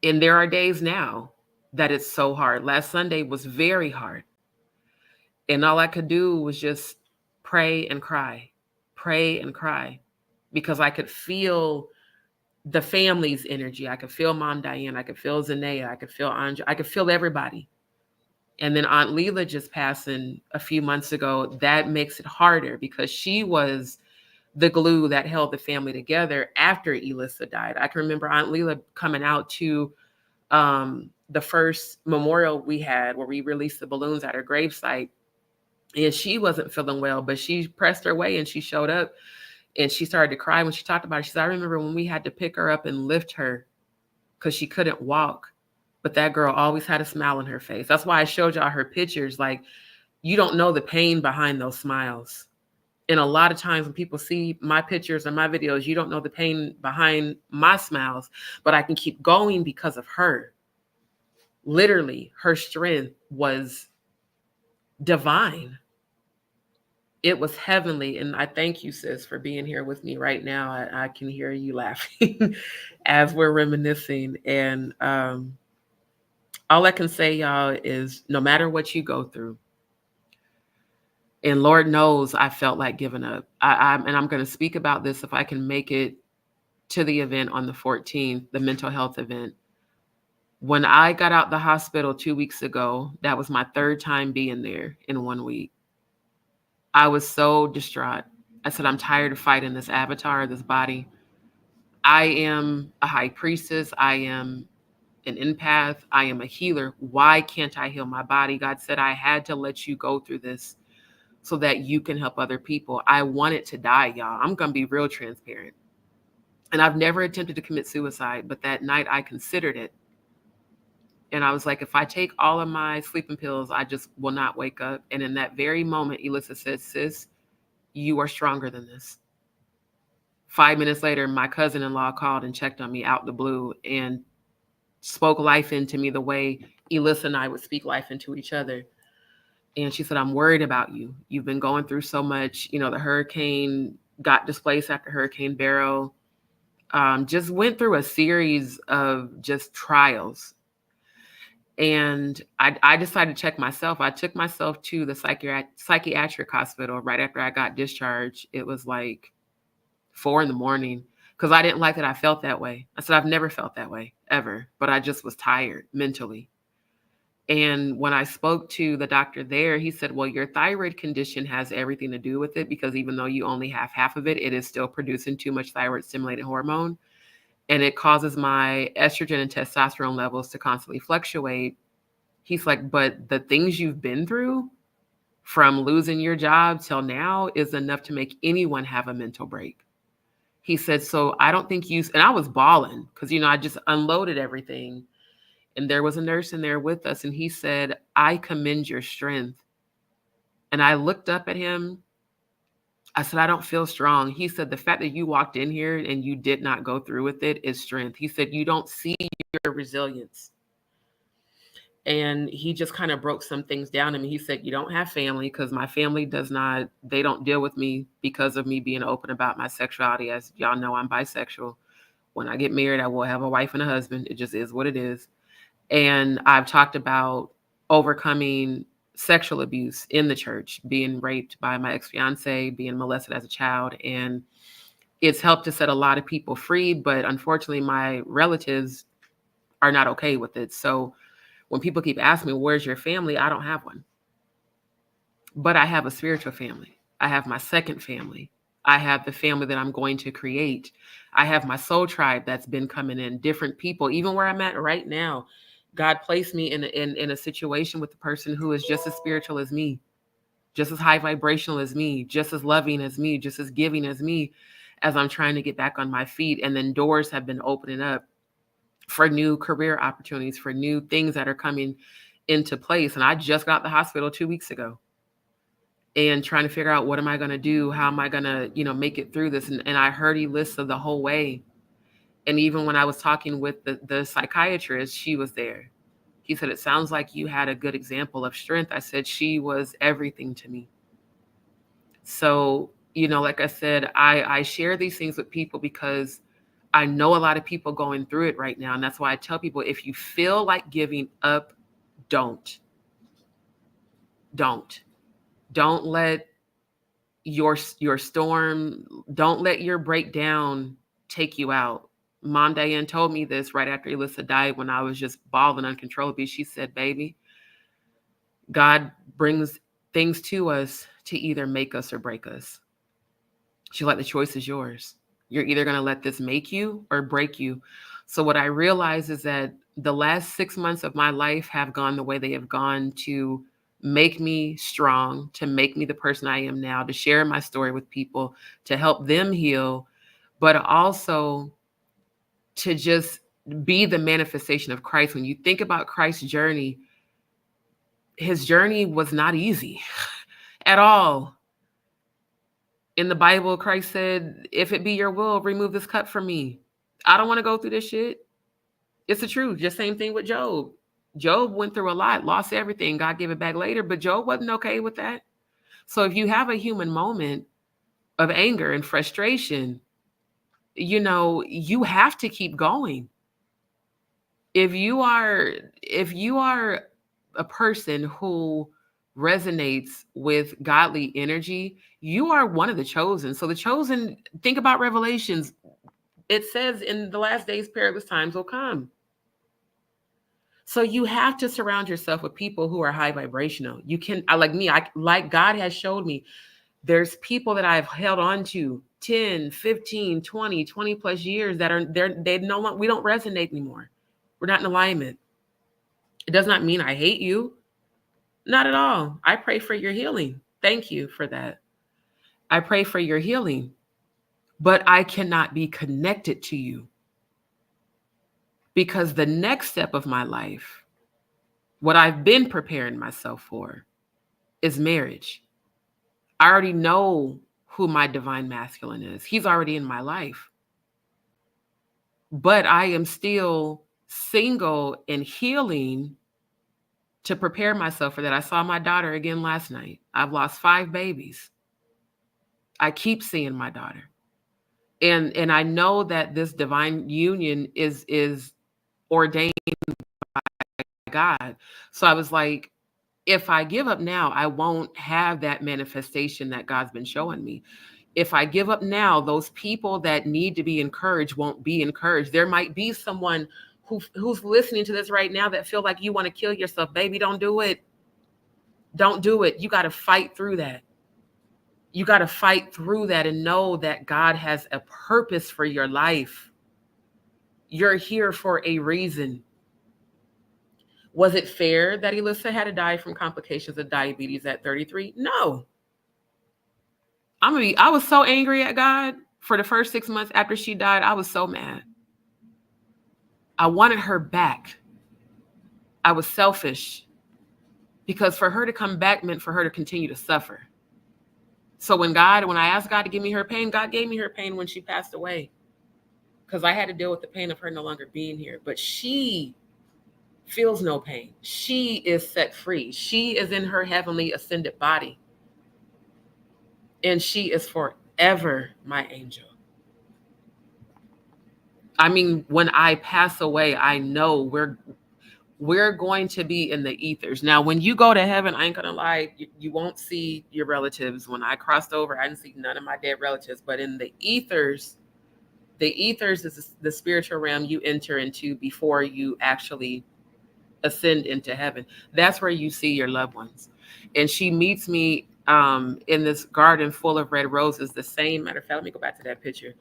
And there are days now that it's so hard. Last Sunday was very hard. And all I could do was just pray and cry because I could feel the family's energy. I could feel Mom Diane. I could feel Zanea. I could feel Andre. I could feel everybody. And then Aunt Leela just passing a few months ago, that makes it harder because she was the glue that held the family together after Elissa died. I can remember Aunt Leela coming out to the first memorial we had where we released the balloons at her gravesite. And she wasn't feeling well, but she pressed her way and she showed up. And she started to cry when she talked about it. She said, I remember when we had to pick her up and lift her because she couldn't walk. But that girl always had a smile on her face. That's why I showed y'all her pictures. Like, you don't know the pain behind those smiles. And a lot of times when people see my pictures and my videos, you don't know the pain behind my smiles, but I can keep going because of her. Literally, her strength was divine. It was heavenly. And I thank you, sis, for being here with me right now. I can hear you laughing as we're reminiscing. And all I can say, y'all, is no matter what you go through, and Lord knows I felt like giving up. And I'm going to speak about this if I can make it to the event on the 14th, the mental health event. When I got out the hospital 2 weeks ago, that was my third time being there in 1 week. I was so distraught. I said, I'm tired of fighting this avatar, this body. I am a high priestess. I am an empath. I am a healer. Why can't I heal my body? God said, I had to let you go through this so that you can help other people. I wanted to die, y'all. I'm going to be real transparent. And I've never attempted to commit suicide, but that night I considered it. And I was like, if I take all of my sleeping pills, I just will not wake up. And in that very moment, Elissa said, sis, you are stronger than this. 5 minutes later, my cousin-in-law called and checked on me out the blue and spoke life into me the way Elissa and I would speak life into each other. And she said, I'm worried about you. You've been going through so much. You know, the hurricane got displaced after Hurricane Beryl. Just went through a series of just trials. And I decided to check myself. I took myself to the psychiatric hospital right after I got discharged. It was like 4 a.m. because I didn't like that I felt that way. I said, I've never felt that way, ever. But I just was tired mentally. And when I spoke to the doctor there, he said, well, your thyroid condition has everything to do with it, because even though you only have half of it, it is still producing too much thyroid stimulated hormone. And it causes my estrogen and testosterone levels to constantly fluctuate. He's like, but the things you've been through from losing your job till now is enough to make anyone have a mental break. He said, so I don't think and I was bawling because, I just unloaded everything. And there was a nurse in there with us. And he said, I commend your strength. And I looked up at him. I said, I don't feel strong. He said, the fact that you walked in here and you did not go through with it is strength. He said, you don't see your resilience. And he just kind of broke some things down. I mean, he said, you don't have family, because my family they don't deal with me because of me being open about my sexuality. As y'all know, I'm bisexual. When I get married, I will have a wife and a husband. It just is what it is. And I've talked about overcoming sexual abuse in the church, being raped by my ex-fiance, being molested as a child. And it's helped to set a lot of people free. But unfortunately, my relatives are not okay with it. So when people keep asking me, where's your family? I don't have one. But I have a spiritual family. I have my second family. I have the family that I'm going to create. I have my soul tribe that's been coming in, different people. Even where I'm at right now, God placed me in a situation with the person who is just as spiritual as me, just as high vibrational as me, just as loving as me, just as giving as me, as I'm trying to get back on my feet. And then doors have been opening up for new career opportunities, for new things that are coming into place. And I just got out the hospital 2 weeks ago and trying to figure out, what am I going to do? How am I going to, make it through this? And I heard Elissa the whole way. And even when I was talking with the psychiatrist, she was there. He said, it sounds like you had a good example of strength. I said, she was everything to me. So, like I said, I share these things with people because I know a lot of people going through it right now. And that's why I tell people, if you feel like giving up, don't let your storm, don't let your breakdown take you out. Mom Diane told me this right after Elissa died, when I was just bawling uncontrollably. She said, baby, God brings things to us to either make us or break us. She's like, the choice is yours. You're either going to let this make you or break you. So what I realize is that the last 6 months of my life have gone the way they have gone to make me strong, to make me the person I am now, to share my story with people, to help them heal, but also to just be the manifestation of Christ. When you think about Christ's journey, his journey was not easy at all. In the Bible, Christ said, if it be your will, remove this cup from me. I don't want to go through this shit. It's the truth. Just same thing with Job. Job went through a lot, lost everything. God gave it back later, but Job wasn't okay with that. So if you have a human moment of anger and frustration, you have to keep going. If you are a person who resonates with godly energy, you are one of the chosen. So the chosen, think about Revelations. It says in the last days, perilous times will come. So you have to surround yourself with people who are high vibrational. You can, like God has showed me, there's people that I've held on to 10, 15, 20 plus years that are there. They no longer, we don't resonate anymore. We're not in alignment. It does not mean I hate you. Not at all. I pray for your healing. Thank you for that. I pray for your healing, but I cannot be connected to you because the next step of my life, what I've been preparing myself for, is marriage. I already know who my divine masculine is. He's already in my life. But I am still single and healing to prepare myself for that. I saw my daughter again last night. I've lost 5 babies. I keep seeing my daughter. And I know that this divine union is ordained by God. So I was like, if I give up now, I won't have that manifestation that God's been showing me. If I give up now, those people that need to be encouraged won't be encouraged. There might be someone who's listening to this right now that feel like you want to kill yourself. Baby, don't do it. Don't do it. You got to fight through that. You got to fight through that and know that God has a purpose for your life. You're here for a reason. Was it fair that Elissa had to die from complications of diabetes at 33? No. I was so angry at God for the first 6 months after she died. I was so mad. I wanted her back. I was selfish because for her to come back meant for her to continue to suffer. So when I asked God to give me her pain, God gave me her pain when she passed away because I had to deal with the pain of her no longer being here. But she feels no pain. She is set free. She is in her heavenly ascended body. And she is forever my angel. I mean, when I pass away, I know we're going to be in the ethers. Now, when you go to heaven, I ain't gonna lie, you won't see your relatives. When I crossed over, I didn't see none of my dead relatives. But in the ethers is the spiritual realm you enter into before you actually ascend into heaven. That's where you see your loved ones. And she meets me in this garden full of red roses. The same, matter of fact, let me go back to that picture.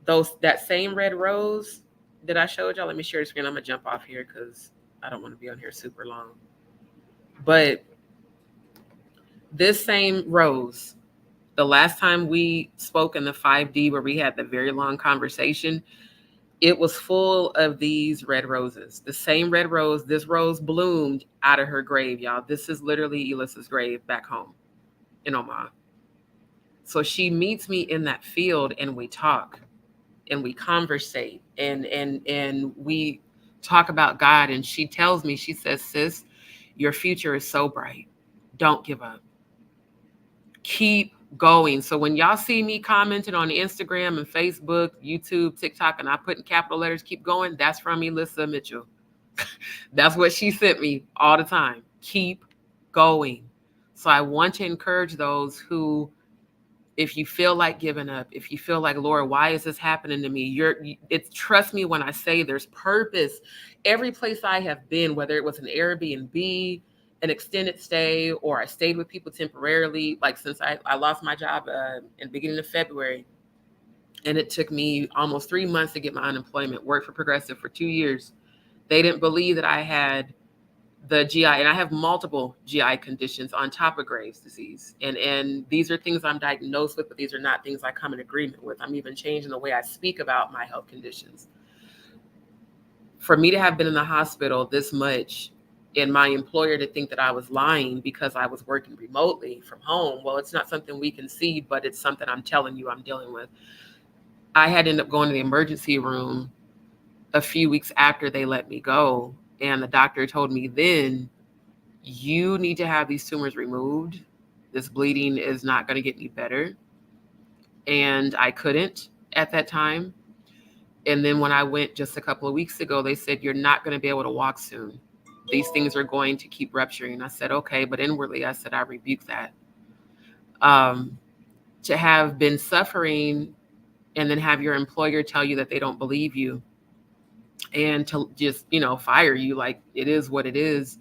That same red rose that I showed y'all. Let me share the screen. I'm gonna jump off here because I don't want to be on here super long. But this same rose, the last time we spoke in the 5D where we had the very long conversation, it was full of these red roses. The same red rose, this rose bloomed out of her grave, y'all. This is literally Elissa's grave back home in Omaha. So she meets me in that field and we talk and we conversate and we talk about God. And she tells me, she says, sis, your future is so bright. Don't give up. Keep going. So when y'all see me commenting on Instagram and Facebook, YouTube, TikTok, and I put in capital letters, keep going, that's from Elissa Mitchell. That's what she sent me all the time. Keep going. So I want to encourage those who, if you feel like giving up, if you feel like, Lord, why is this happening to me? Trust me when I say there's purpose. Every place I have been, whether it was an Airbnb, an extended stay, or I stayed with people temporarily, like since I lost my job in the beginning of February, and it took me almost 3 months to get my unemployment, worked for Progressive for 2 years. They didn't believe that I had the GI, and I have multiple GI conditions on top of Graves' disease. And these are things I'm diagnosed with, but these are not things I come in agreement with. I'm even changing the way I speak about my health conditions. For me to have been in the hospital this much and my employer to think that I was lying because I was working remotely from home, well, it's not something we can see, but it's something I'm telling you I'm dealing with. I had ended up going to the emergency room a few weeks after they let me go. And the doctor told me then, you need to have these tumors removed. This bleeding is not going to get any better. And I couldn't at that time. And then when I went just a couple of weeks ago, they said, you're not going to be able to walk soon. These things are going to keep rupturing. I said, okay. But inwardly, I said, I rebuke that. Um, to have been suffering and then have your employer tell you that they don't believe you and to just, fire you, like it is what it is.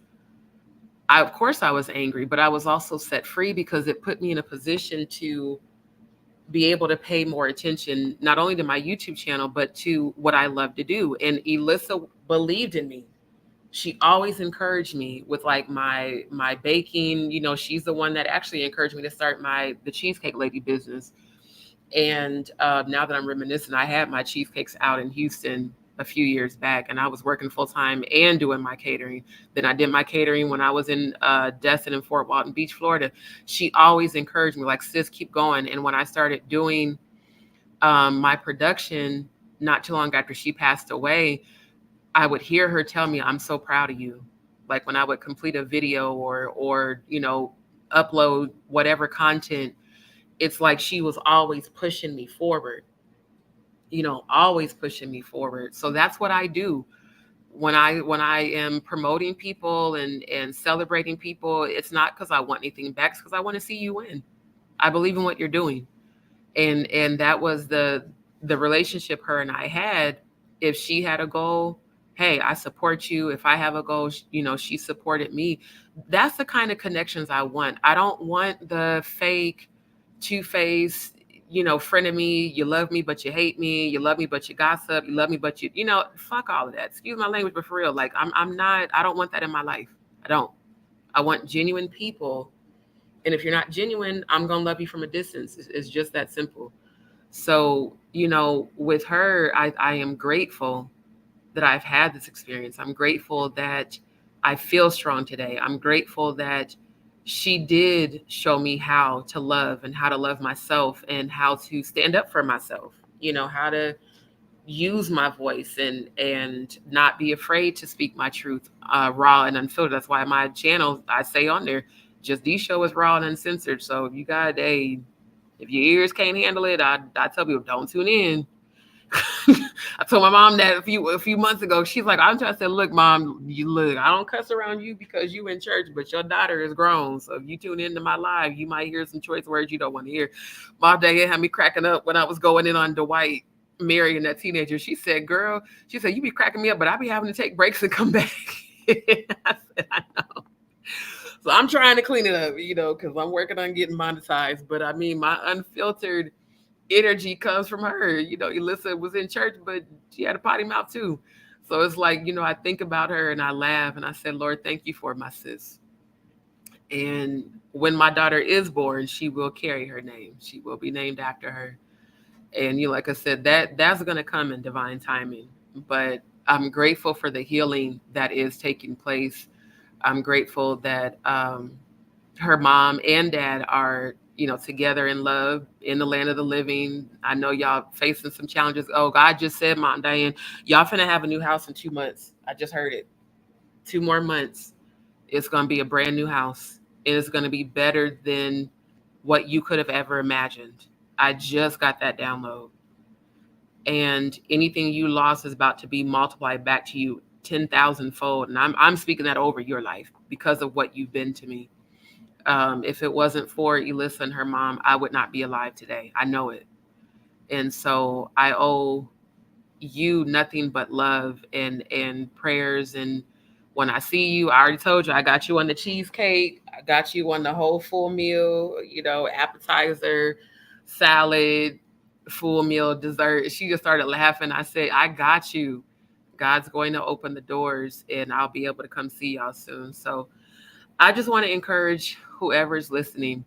Of course I was angry, but I was also set free because it put me in a position to be able to pay more attention, not only to my YouTube channel, but to what I love to do. And Elissa believed in me. She always encouraged me with like my baking. She's the one that actually encouraged me to start the Cheesecake Lady business. And now that I'm reminiscing, I had my cheesecakes out in Houston a few years back, and I was working full time and doing my catering. Then I did my catering when I was in Destin and Fort Walton Beach, Florida. She always encouraged me, like, sis, keep going. And when I started doing my production, not too long after she passed away, I would hear her tell me, I'm so proud of you. Like when I would complete a video or upload whatever content, it's like she was always pushing me forward, always pushing me forward. So that's what I do when I am promoting people and celebrating people. It's not because I want anything back, it's because I want to see you win. I believe in what you're doing. And that was the relationship her and I had. If she had a goal, hey, I support you. If I have a goal, she supported me. That's the kind of connections I want. I don't want the fake two-faced, friend of me, you love me but you hate me, you love me but you gossip, you love me but fuck all of that. Excuse my language, but for real, like I don't want that in my life. I don't. I want genuine people. And if you're not genuine, I'm going to love you from a distance. It's just that simple. So, with her, I am grateful that I've had this experience. I'm grateful that I feel strong today. I'm grateful that she did show me how to love and how to love myself and how to stand up for myself, how to use my voice and not be afraid to speak my truth, raw and unfiltered. That's why my channel, I say on there, just D show is raw and uncensored. So if you got if your ears can't handle it, I tell people don't tune in. I told my mom that a few months ago. She's like, I'm trying to say, look, mom, I don't cuss around you because you in church, but your daughter is grown. So if you tune into my live, you might hear some choice words you don't want to hear. My dad had me cracking up when I was going in on Dwight marrying that teenager. She said, girl, you be cracking me up, but I be having to take breaks and come back. I said, I know. So I'm trying to clean it up, because I'm working on getting monetized. But I mean, my unfiltered energy comes from her. Elissa was in church, but she had a potty mouth too. So it's like, I think about her and I laugh and I said, Lord, thank you for my sis. And when my daughter is born, she will carry her name. She will be named after her. And like I said, that's going to come in divine timing. But I'm grateful for the healing that is taking place. I'm grateful that her mom and dad are, together in love in the land of the living. I know y'all facing some challenges. Oh, God just said, Mom Diane, y'all finna have a new house in 2 months. I just heard it. 2 more months. It's going to be a brand new house. And it's going to be better than what you could have ever imagined. I just got that download. And anything you lost is about to be multiplied back to you 10,000 fold. And I'm speaking that over your life because of what you've been to me. If it wasn't for Elissa and her mom, I would not be alive today. I know it. And so I owe you nothing but love and prayers. And when I see you, I already told you, I got you on the cheesecake. I got you on the whole full meal, appetizer, salad, full meal, dessert. She just started laughing. I said, I got you. God's going to open the doors and I'll be able to come see y'all soon. So I just want to encourage whoever's listening.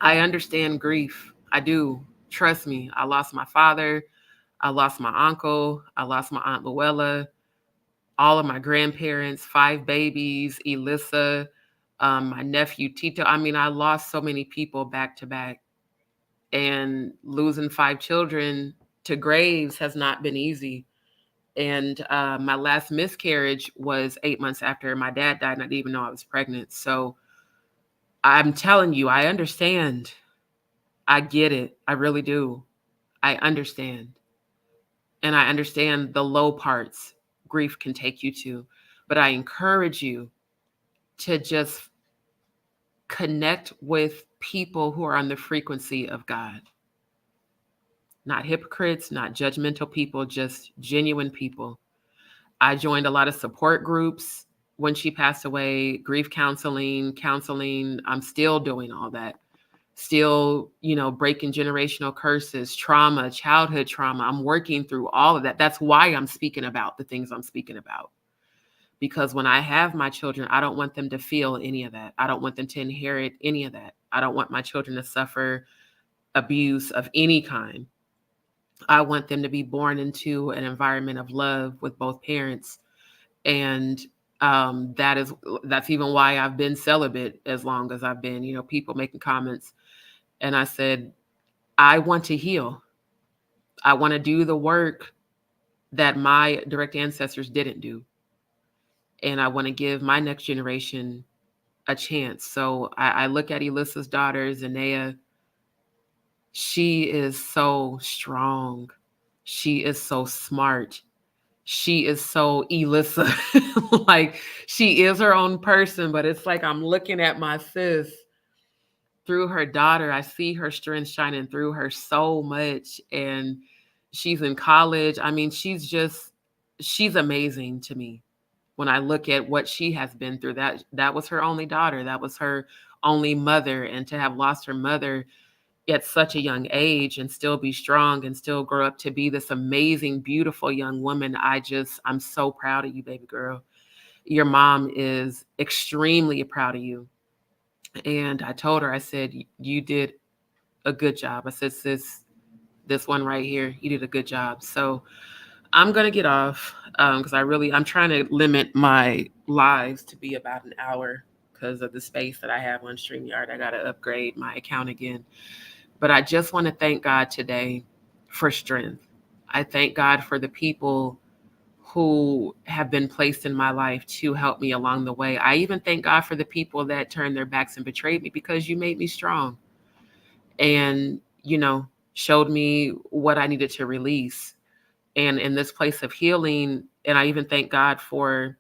I understand grief. I do. Trust me. I lost my father. I lost my uncle. I lost my Aunt Luella, all of my grandparents, 5 babies, Elissa, my nephew Tito. I mean, I lost so many people back to back. And losing 5 children to graves has not been easy. And my last miscarriage was 8 months after my dad died, and I didn't even know I was pregnant. So I'm telling you, I understand. I get it. I really do. I understand. And I understand the low parts grief can take you to. But I encourage you to just connect with people who are on the frequency of God. Not hypocrites, not judgmental people, just genuine people. I joined a lot of support groups when she passed away, grief counseling. I'm still doing all that. Still, breaking generational curses, trauma, childhood trauma. I'm working through all of that. That's why I'm speaking about the things I'm speaking about. Because when I have my children, I don't want them to feel any of that. I don't want them to inherit any of that. I don't want my children to suffer abuse of any kind. I want them to be born into an environment of love with both parents. And that's even why I've been celibate as long as I've been. People making comments. And I said, I want to heal. I want to do the work that my direct ancestors didn't do. And I want to give my next generation a chance. So I look at Elissa's daughter, Zanea. She is so strong. She is so smart. She is so Elissa. Like, she is her own person, but it's like I'm looking at my sis through her daughter. I see her strength shining through her so much. And she's in college. I mean, she's amazing to me. When I look at what she has been through, that was her only daughter. That was her only mother. And to have lost her mother at such a young age and still be strong and still grow up to be this amazing, beautiful young woman, I'm so proud of you, baby girl. Your mom is extremely proud of you. And I told her, I said, you did a good job. I said, sis, this one right here, you did a good job. So I'm going to get off because I'm trying to limit my lives to be about an hour because of the space that I have on StreamYard. I got to upgrade my account again. But I just want to thank God today for strength. I thank God for the people who have been placed in my life to help me along the way. I even thank God for the people that turned their backs and betrayed me because you made me strong and, showed me what I needed to release. And in this place of healing, and I even thank God for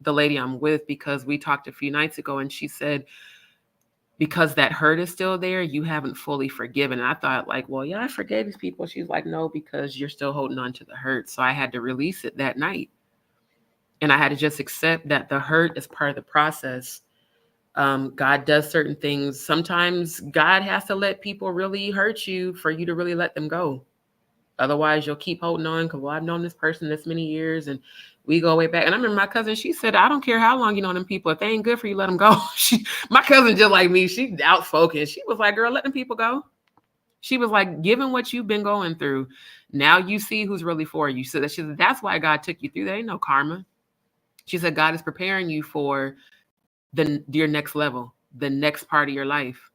the lady I'm with because we talked a few nights ago and she said, because that hurt is still there, you haven't fully forgiven. And I thought like, well, yeah, I forgave these people. She's like, no, because you're still holding on to the hurt. So I had to release it that night. And I had to just accept that the hurt is part of the process. God does certain things. Sometimes God has to let people really hurt you for you to really let them go. Otherwise, you'll keep holding on because, well, I've known this person this many years and we go way back. And I remember my cousin, she said, I don't care how long you know them people. If they ain't good for you, let them go. My cousin, just like me, she's outspoken. She was like, girl, let them people go. She was like, given what you've been going through, now you see who's really for you. So she said, that's why God took you through. There ain't no karma. She said, God is preparing you for your next level, the next part of your life.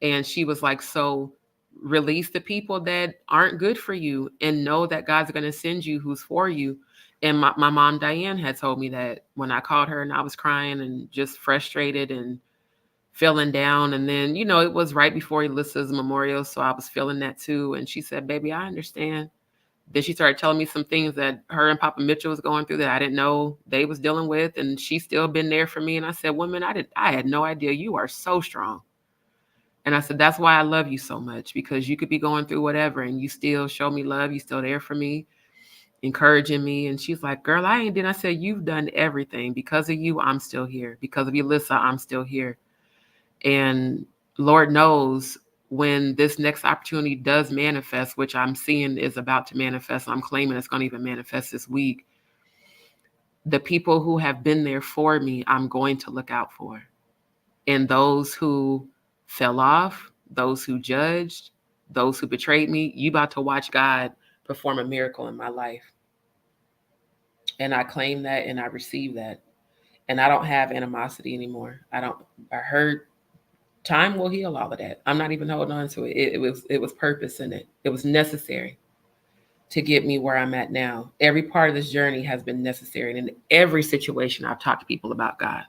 And she was like, so release the people that aren't good for you and know that God's going to send you who's for you. And my mom, Diane, had told me that when I called her and I was crying and just frustrated and feeling down. And then, it was right before Elissa's memorial. So I was feeling that too. And she said, baby, I understand. Then she started telling me some things that her and Papa Mitchell was going through that I didn't know they was dealing with. And she's still been there for me. And I said, woman, I had no idea. You are so strong. And I said, that's why I love you so much, because you could be going through whatever and you still show me love. You still there for me, encouraging me. And she's like, girl, I ain't did. I said, you've done everything. Because of you, I'm still here. Because of Elissa, I'm still here. And Lord knows when this next opportunity does manifest, which I'm seeing is about to manifest, I'm claiming it's going to even manifest this week. The people who have been there for me, I'm going to look out for. And those who fell off, those who judged, those who betrayed me, you about to watch God perform a miracle in my life. And I claim that and I receive that. And I don't have animosity anymore. I heard time will heal all of that. I'm not even holding on to it. It was purpose in it. It was necessary to get me where I'm at now. Every part of this journey has been necessary. And in every situation I've talked to people about God.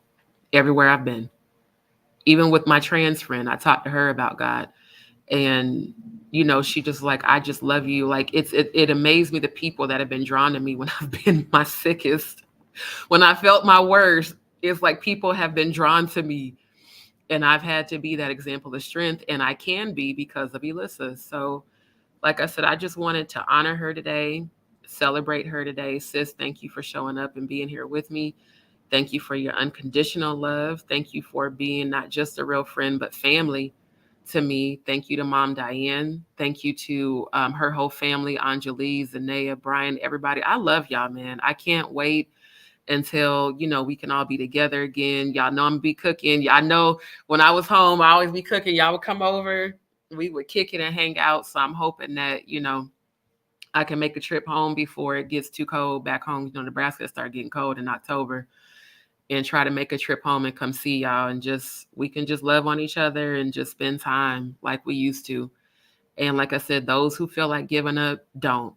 Everywhere I've been. Even with my trans friend, I talked to her about God. And she just like, I just love you. Like it amazed me, the people that have been drawn to me when I've been my sickest, when I felt my worst. It's like people have been drawn to me, and I've had to be that example of strength, and I can be because of Elissa. So like I said, I just wanted to honor her today, celebrate her today. Sis, thank you for showing up and being here with me. Thank you for your unconditional love. Thank you for being not just a real friend, but family to me. Thank you to Mom Diane. Thank you to her whole family, Anjali, Zanea, Brian, everybody. I love y'all, man. I can't wait until, we can all be together again. Y'all know I'm be cooking. Y'all know when I was home, I always be cooking. Y'all would come over. We would kick it and hang out. So I'm hoping that, I can make a trip home before it gets too cold back home. Nebraska start getting cold in October, and try to make a trip home and come see y'all, and we can just love on each other and just spend time like we used to. And like I said, those who feel like giving up, don't.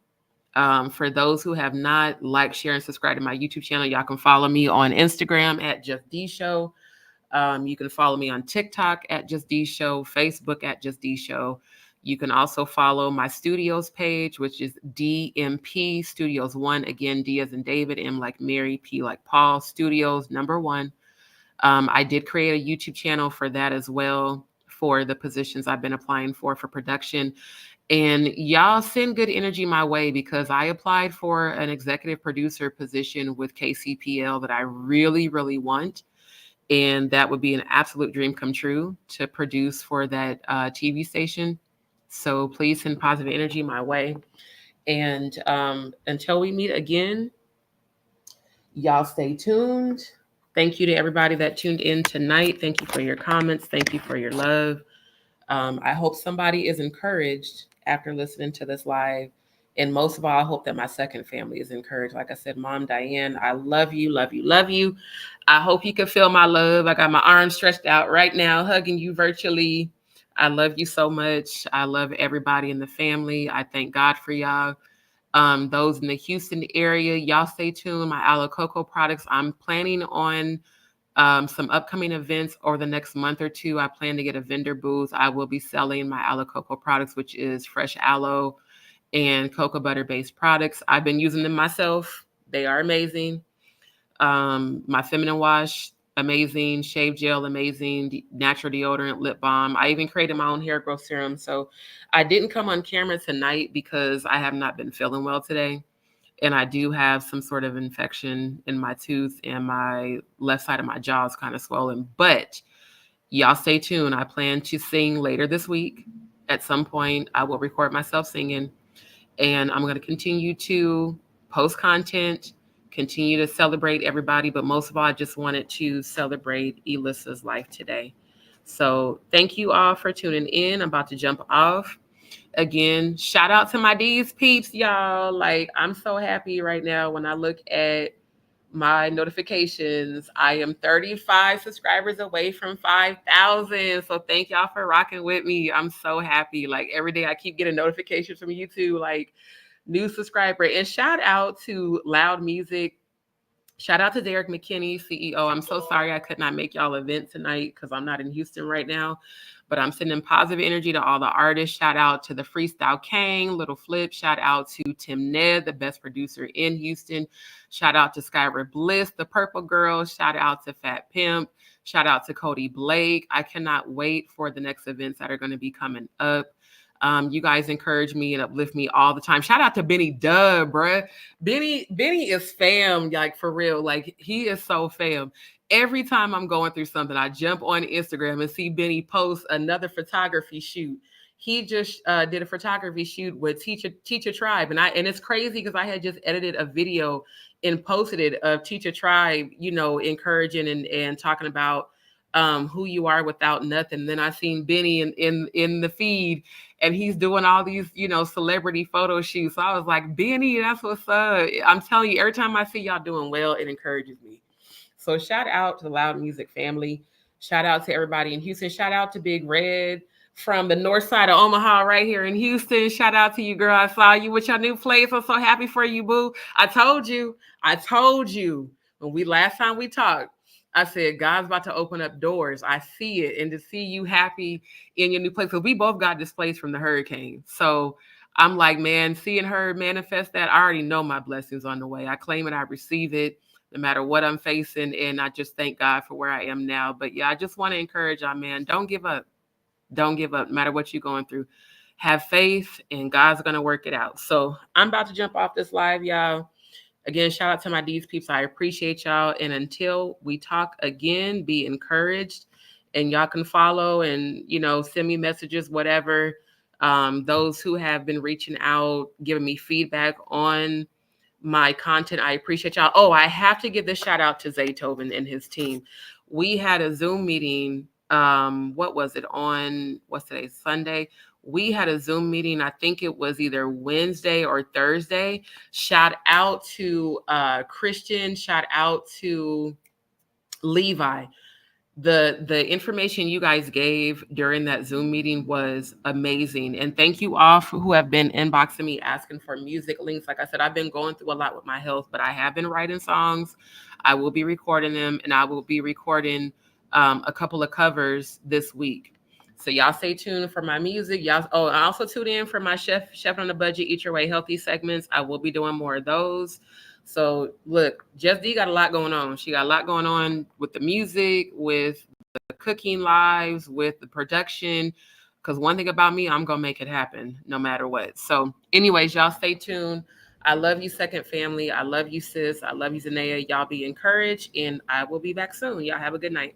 For those who have not, like, share, and subscribe to my YouTube channel, y'all can follow me on Instagram at Just D Show. You can follow me on TikTok at Just D Show, Facebook at Just D Show. You can also follow my studios page, which is DMP Studios 1. Again, D as in David, M like Mary, P like Paul, Studios #1. I did create a YouTube channel for that as well, for the positions I've been applying for production. And y'all send good energy my way, because I applied for an executive producer position with KCPL that I really, really want. And that would be an absolute dream come true, to produce for that TV station. So please send positive energy my way. And until we meet again, y'all stay tuned. Thank you to everybody that tuned in tonight. Thank you for your comments. Thank you for your love. I hope somebody is encouraged after listening to this live. And most of all, I hope that my second family is encouraged. Like I said, Mom Diane, I love you, love you, love you. I hope you can feel my love. I got my arms stretched out right now, hugging you virtually. I love you so much. I love everybody in the family. I thank God for y'all. Those in the Houston area, y'all stay tuned. My Aloe Coco products, I'm planning on some upcoming events over the next month or two. I plan to get a vendor booth. I will be selling my Aloe Coco products, which is fresh aloe and cocoa butter based products. I've been using them myself. They are amazing. My feminine wash, amazing. Shave gel, amazing. Natural deodorant, lip balm. I even created my own hair growth serum. So I didn't come on camera tonight because I have not been feeling well today. And I do have some sort of infection in my tooth, and my left side of my jaw is kind of swollen. But y'all stay tuned. I plan to sing later this week. At some point, I will record myself singing, and I'm going to continue to post content, continue to celebrate everybody. But most of all, I just wanted to celebrate Elissa's life today. So thank you all for tuning in. I'm about to jump off. Again, shout out to my D's peeps, y'all. Like, I'm so happy right now when I look at my notifications. I am 35 subscribers away from 5,000. So thank y'all for rocking with me. I'm so happy. Like, every day I keep getting notifications from YouTube, like, new subscriber. And shout out to Loud Music. Shout out to Derek McKinney, CEO. I'm so sorry I could not make y'all event tonight because I'm not in Houston right now, but I'm sending positive energy to all the artists. Shout out to the Freestyle Kang, Little Flip. Shout out to Tim Ned, the best producer in Houston. Shout out to Skyra Bliss, the Purple Girl. Shout out to Fat Pimp. Shout out to Cody Blake. I cannot wait for the next events that are going to be coming up. You guys encourage me and uplift me all the time. Shout out to Benny Dub, bruh. Benny is fam, like, for real. Like, he is so fam. Every time I'm going through something, I jump on Instagram and see Benny post another photography shoot. He just did a photography shoot with Teacher Tribe, and it's crazy because I had just edited a video and posted it of Teacher Tribe, encouraging and talking about who you are without nothing. Then I seen Benny in the feed, and he's doing all these celebrity photo shoots. So I was like, Benny, that's what's up. I'm telling you, every time I see y'all doing well, it encourages me. So shout out to the Loud Music family. Shout out to everybody in Houston. Shout out to Big Red from the north side of Omaha right here in Houston. Shout out to you, girl. I saw you with your new place. I'm so happy for you, boo. I told you when last time we talked, I said, God's about to open up doors. I see it. And to see you happy in your new place, because we both got displaced from the hurricane. So I'm like, man, seeing her manifest that, I already know my blessings on the way. I claim it, I receive it, no matter what I'm facing. And I just thank God for where I am now. But yeah, I just want to encourage y'all, man, don't give up. Don't give up, no matter what you're going through. Have faith, and God's going to work it out. So I'm about to jump off this live, y'all. Again, shout out to my D's peeps. I appreciate y'all. And until we talk again, be encouraged. And y'all can follow and, send me messages, whatever. Those who have been reaching out, giving me feedback on my content, I appreciate y'all. Oh, I have to give this shout out to Zaytoven and his team. We had a Zoom meeting. What was it on? What's today? Sunday. We had a Zoom meeting. I think it was either Wednesday or Thursday. Shout out to Christian. Shout out to Levi. The information you guys gave during that Zoom meeting was amazing. And thank you all who have been inboxing me asking for music links. Like I said, I've been going through a lot with my health, but I have been writing songs. I will be recording them, and I will be recording a couple of covers this week. So y'all stay tuned for my music. Y'all, I also tune in for my Chef on a Budget, Eat Your Way Healthy segments. I will be doing more of those. So look, Jess D got a lot going on. She got a lot going on with the music, with the cooking lives, with the production. Because one thing about me, I'm going to make it happen no matter what. So anyways, y'all stay tuned. I love you, Second Family. I love you, sis. I love you, Zanea. Y'all be encouraged, and I will be back soon. Y'all have a good night.